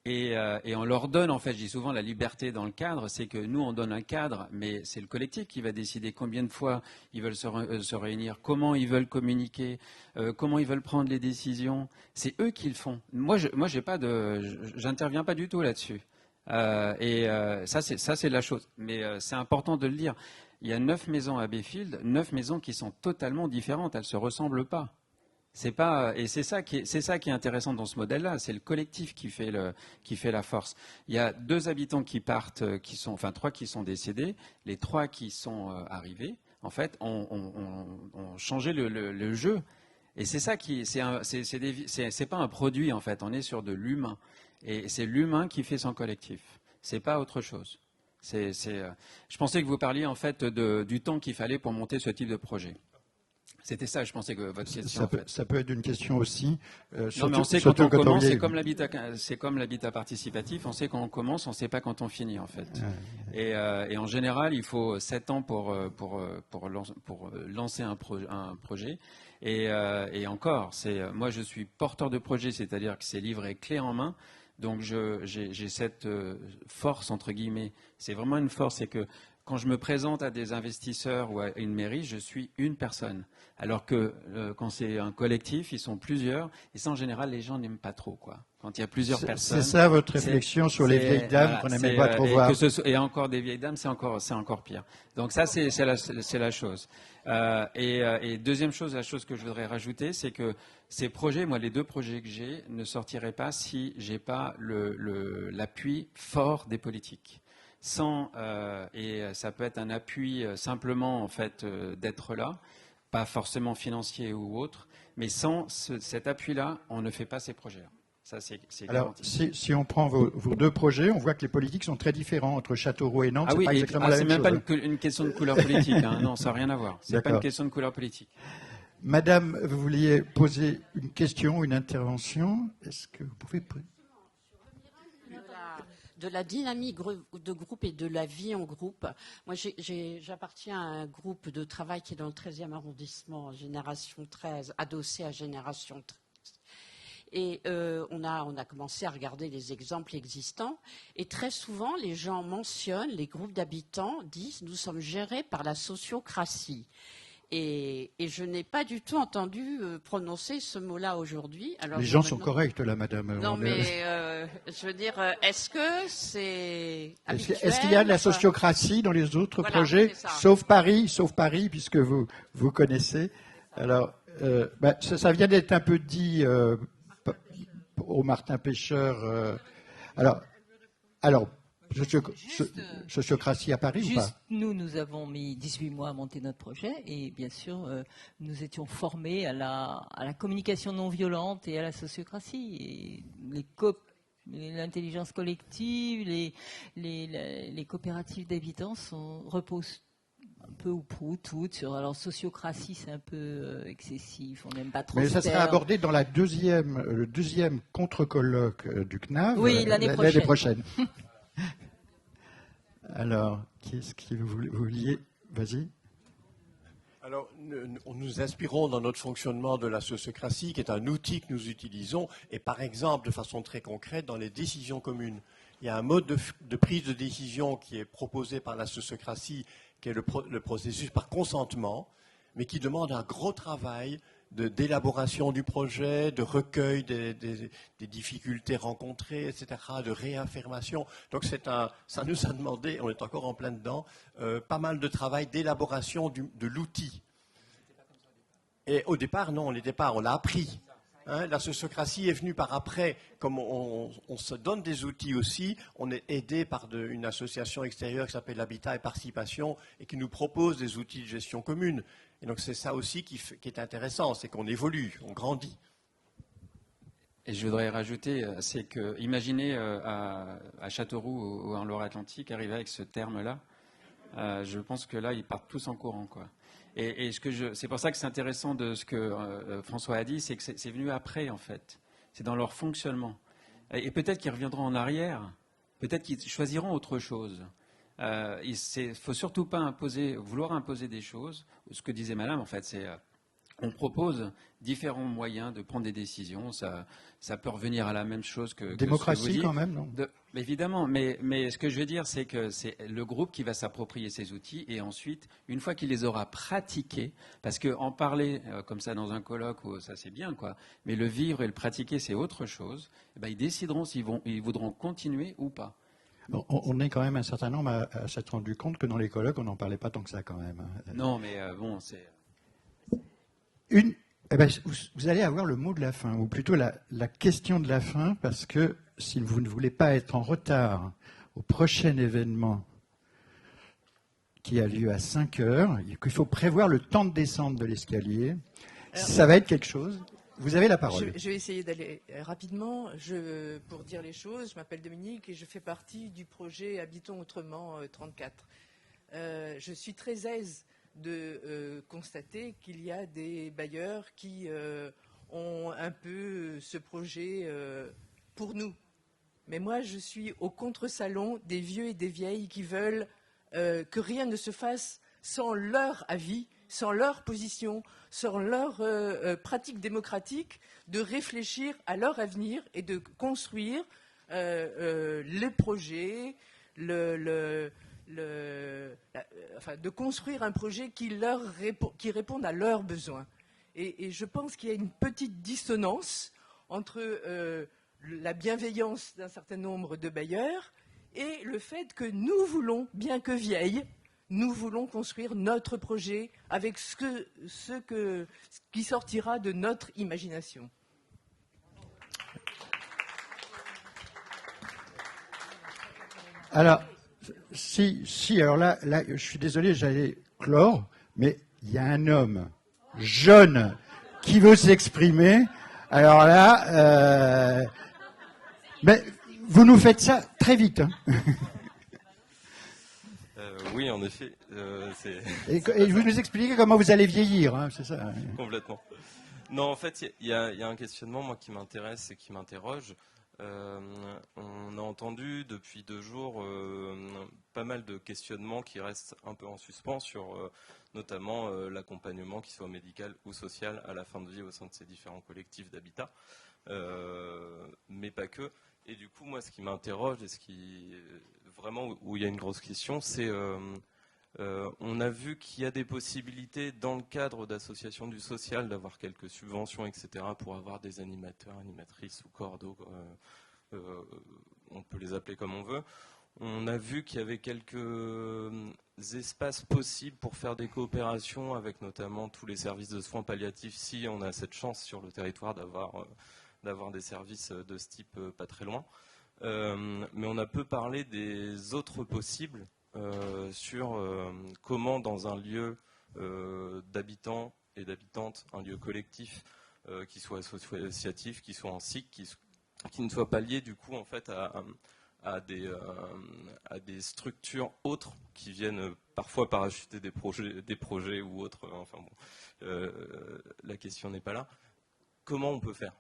Et on leur donne, en fait, je dis souvent, la liberté dans le cadre, c'est que nous, on donne un cadre, mais c'est le collectif qui va décider combien de fois ils veulent se réunir, comment ils veulent communiquer, comment ils veulent prendre les décisions. C'est eux qui le font. Moi, j'interviens pas du tout là-dessus. Ça, c'est la chose. Mais c'est important de le dire. Il y a 9 maisons à Bayfield, 9 maisons qui sont totalement différentes. Elles ne se ressemblent pas. Et c'est ça qui est intéressant dans ce modèle-là, c'est le collectif qui fait la force. Il y a 2 habitants qui partent, 3 qui sont décédés, les 3 qui sont arrivés, en fait, ont changé le jeu. Et c'est ça c'est pas un produit en fait, on est sur de l'humain. Et c'est l'humain qui fait son collectif. C'est pas autre chose. Je pensais que vous parliez en fait du temps qu'il fallait pour monter ce type de projet. C'était ça, je pensais que votre question. Ça peut être une question aussi. Non, mais on sait quand on commence, c'est comme l'habitat participatif. On sait quand on commence, on ne sait pas quand on finit en fait. Et en général, il faut 7 ans pour lancer un projet. Et encore, moi je suis porteur de projet, c'est-à-dire que c'est livré clé en main. Donc j'ai cette force entre guillemets. C'est vraiment une force, c'est que quand je me présente à des investisseurs ou à une mairie, je suis une personne. Alors que quand c'est un collectif, ils sont plusieurs. Et ça, en général, les gens n'aiment pas trop, quoi. Quand il y a plusieurs personnes. C'est ça votre réflexion sur les vieilles dames qu'on n'aimait pas trop voir. Et encore des vieilles dames, c'est encore pire. Donc ça, c'est la chose. Et deuxième chose, la chose que je voudrais rajouter, c'est que ces projets, moi, les 2 projets que j'ai, ne sortiraient pas si j'ai pas l'appui fort des politiques. Et ça peut être un appui simplement en fait d'être là, pas forcément financier ou autre, mais sans cet appui-là, on ne fait pas ces projets-là. Ça, c'est alors, si on prend vos 2 projets, on voit que les politiques sont très différents entre Châteauroux et Nantes. Ah oui, c'est même pas une question de couleur politique. Hein. Non, ça n'a rien à voir. C'est pas une question de couleur politique. Madame, vous vouliez poser une question, une intervention. Est-ce que vous pouvez... De la dynamique de groupe et de la vie en groupe. Moi, j'appartiens à un groupe de travail qui est dans le 13e arrondissement, Génération 13, adossé à Génération 13. Et on a commencé à regarder les exemples existants. Et très souvent, les gens mentionnent, les groupes d'habitants disent « nous sommes gérés par la sociocratie ». Et je n'ai pas du tout entendu prononcer ce mot-là aujourd'hui. Les gens sont corrects, là, madame. Non, mais je veux dire, est-ce que c'est habituel? Est-ce qu'il y a de la sociocratie dans les autres projets, sauf Paris, puisque vous connaissez. Alors, ça vient d'être un peu dit au Martin Pêcheur. Alors. Sociocratie à Paris ou pas? Nous avons mis 18 mois à monter notre projet et bien sûr, nous étions formés à la communication non violente et à la sociocratie. Et l'intelligence collective, les coopératives d'habitants reposent un peu ou prou toutes sur... Alors, sociocratie, c'est un peu excessif, on n'aime pas trop. Mais ça sera abordé dans le deuxième contre-colloque du CNAV l'année prochaine. Alors, qu'est-ce que vous vouliez? Vas-y. Alors, nous nous inspirons dans notre fonctionnement de la sociocratie, qui est un outil que nous utilisons, et par exemple, de façon très concrète, dans les décisions communes. Il y a un mode de prise de décision qui est proposé par la sociocratie, qui est le processus par consentement, mais qui demande un gros travail d'élaboration du projet, de recueil des difficultés rencontrées, etc., de réaffirmation. Donc ça nous a demandé, on est encore en plein dedans, pas mal de travail d'élaboration de l'outil. Et au départ, non, on l'a appris. Hein, la sociocratie est venue par après, comme on se donne des outils aussi, on est aidé par une association extérieure qui s'appelle Habitat et Participation et qui nous propose des outils de gestion commune. Et donc c'est ça aussi qui est intéressant, c'est qu'on évolue, on grandit. Et je voudrais rajouter, c'est que, imaginez à Châteauroux ou en Loire-Atlantique, arriver avec ce terme-là, je pense que là, ils partent tous en courant, quoi. Et c'est pour ça que c'est intéressant de ce que François a dit, c'est que c'est venu après, en fait. C'est dans leur fonctionnement. Et peut-être qu'ils reviendront en arrière, peut-être qu'ils choisiront autre chose. Il ne faut surtout pas vouloir imposer des choses. Ce que disait Madame, en fait, c'est on propose différents moyens de prendre des décisions. Ça peut revenir à la même chose que démocratie ce que vous dites. Quand même, non Évidemment, mais ce que je veux dire, c'est que c'est le groupe qui va s'approprier ces outils et ensuite, une fois qu'il les aura pratiqués, parce qu'en parler comme ça dans un colloque, ça c'est bien, quoi, mais le vivre et le pratiquer, c'est autre chose, et ben, ils décideront ils voudront continuer ou pas. On est quand même un certain nombre à s'être rendu compte que dans les colloques, on n'en parlait pas tant que ça quand même. Non, mais bon, c'est... Vous allez avoir le mot de la fin, ou plutôt la question de la fin, parce que si vous ne voulez pas être en retard au prochain événement qui a lieu à 5 heures, il faut prévoir le temps de descente de l'escalier. Ça va être quelque chose. Vous avez la parole. Je vais essayer d'aller rapidement. Pour dire les choses, je m'appelle Dominique et je fais partie du projet Habitons Autrement 34. Je suis très aise de constater qu'il y a des bailleurs qui ont un peu ce projet pour nous. Mais moi, je suis au contre-salon des vieux et des vieilles qui veulent que rien ne se fasse sans leur avis, sans leur position, sans leur pratique démocratique, de réfléchir à leur avenir et de construire les projets, de construire un projet qui réponde à leurs besoins. Et je pense qu'il y a une petite dissonance entre la bienveillance d'un certain nombre de bailleurs et le fait que nous voulons, bien que vieilles, nous voulons construire notre projet avec ce qui sortira de notre imagination. Alors, alors là, je suis désolé, j'allais clore, mais il y a un homme jeune qui veut s'exprimer. Alors là, mais vous nous faites ça très vite. Hein. Oui, en effet. Et vous nous expliquez comment vous allez vieillir, hein, c'est ça. Complètement. Non, en fait, il y a un questionnement, moi, qui m'intéresse et qui m'interroge. On a entendu depuis 2 jours pas mal de questionnements qui restent un peu en suspens sur notamment l'accompagnement, qu'il soit médical ou social, à la fin de vie au sein de ces différents collectifs d'habitat, mais pas que. Et du coup, moi, ce qui m'interroge et ce qui vraiment où il y a une grosse question, c'est on a vu qu'il y a des possibilités dans le cadre d'associations du social d'avoir quelques subventions, etc., pour avoir des animateurs, animatrices ou cordos, on peut les appeler comme on veut. On a vu qu'il y avait quelques espaces possibles pour faire des coopérations avec notamment tous les services de soins palliatifs, si on a cette chance sur le territoire d'avoir des services de ce type pas très loin. Mais on a peu parlé des autres possibles sur comment dans un lieu d'habitants et d'habitantes, un lieu collectif qui soit associatif, qui soit en SIC, qui ne soit pas lié du coup en fait à des structures autres qui viennent parfois parachuter des projets ou autres. Enfin bon, la question n'est pas là. Comment on peut faire ?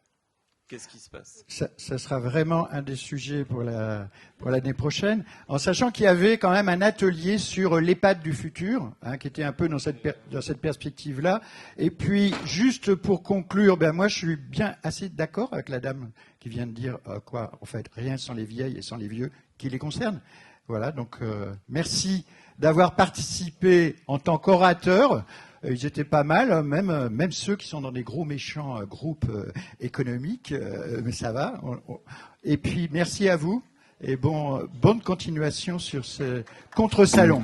Qu'est-ce qui se passe? Ça sera vraiment un des sujets pour l'année prochaine, en sachant qu'il y avait quand même un atelier sur l'EHPAD du futur, qui était un peu dans cette perspective-là. Et puis, juste pour conclure, moi je suis bien assez d'accord avec la dame qui vient de dire quoi, en fait, rien sans les vieilles et sans les vieux qui les concernent. Voilà, donc merci d'avoir participé en tant qu'orateur. Ils étaient pas mal, même ceux qui sont dans des gros méchants groupes économiques, mais ça va. Et puis merci à vous et bonne continuation sur ce contre-salon.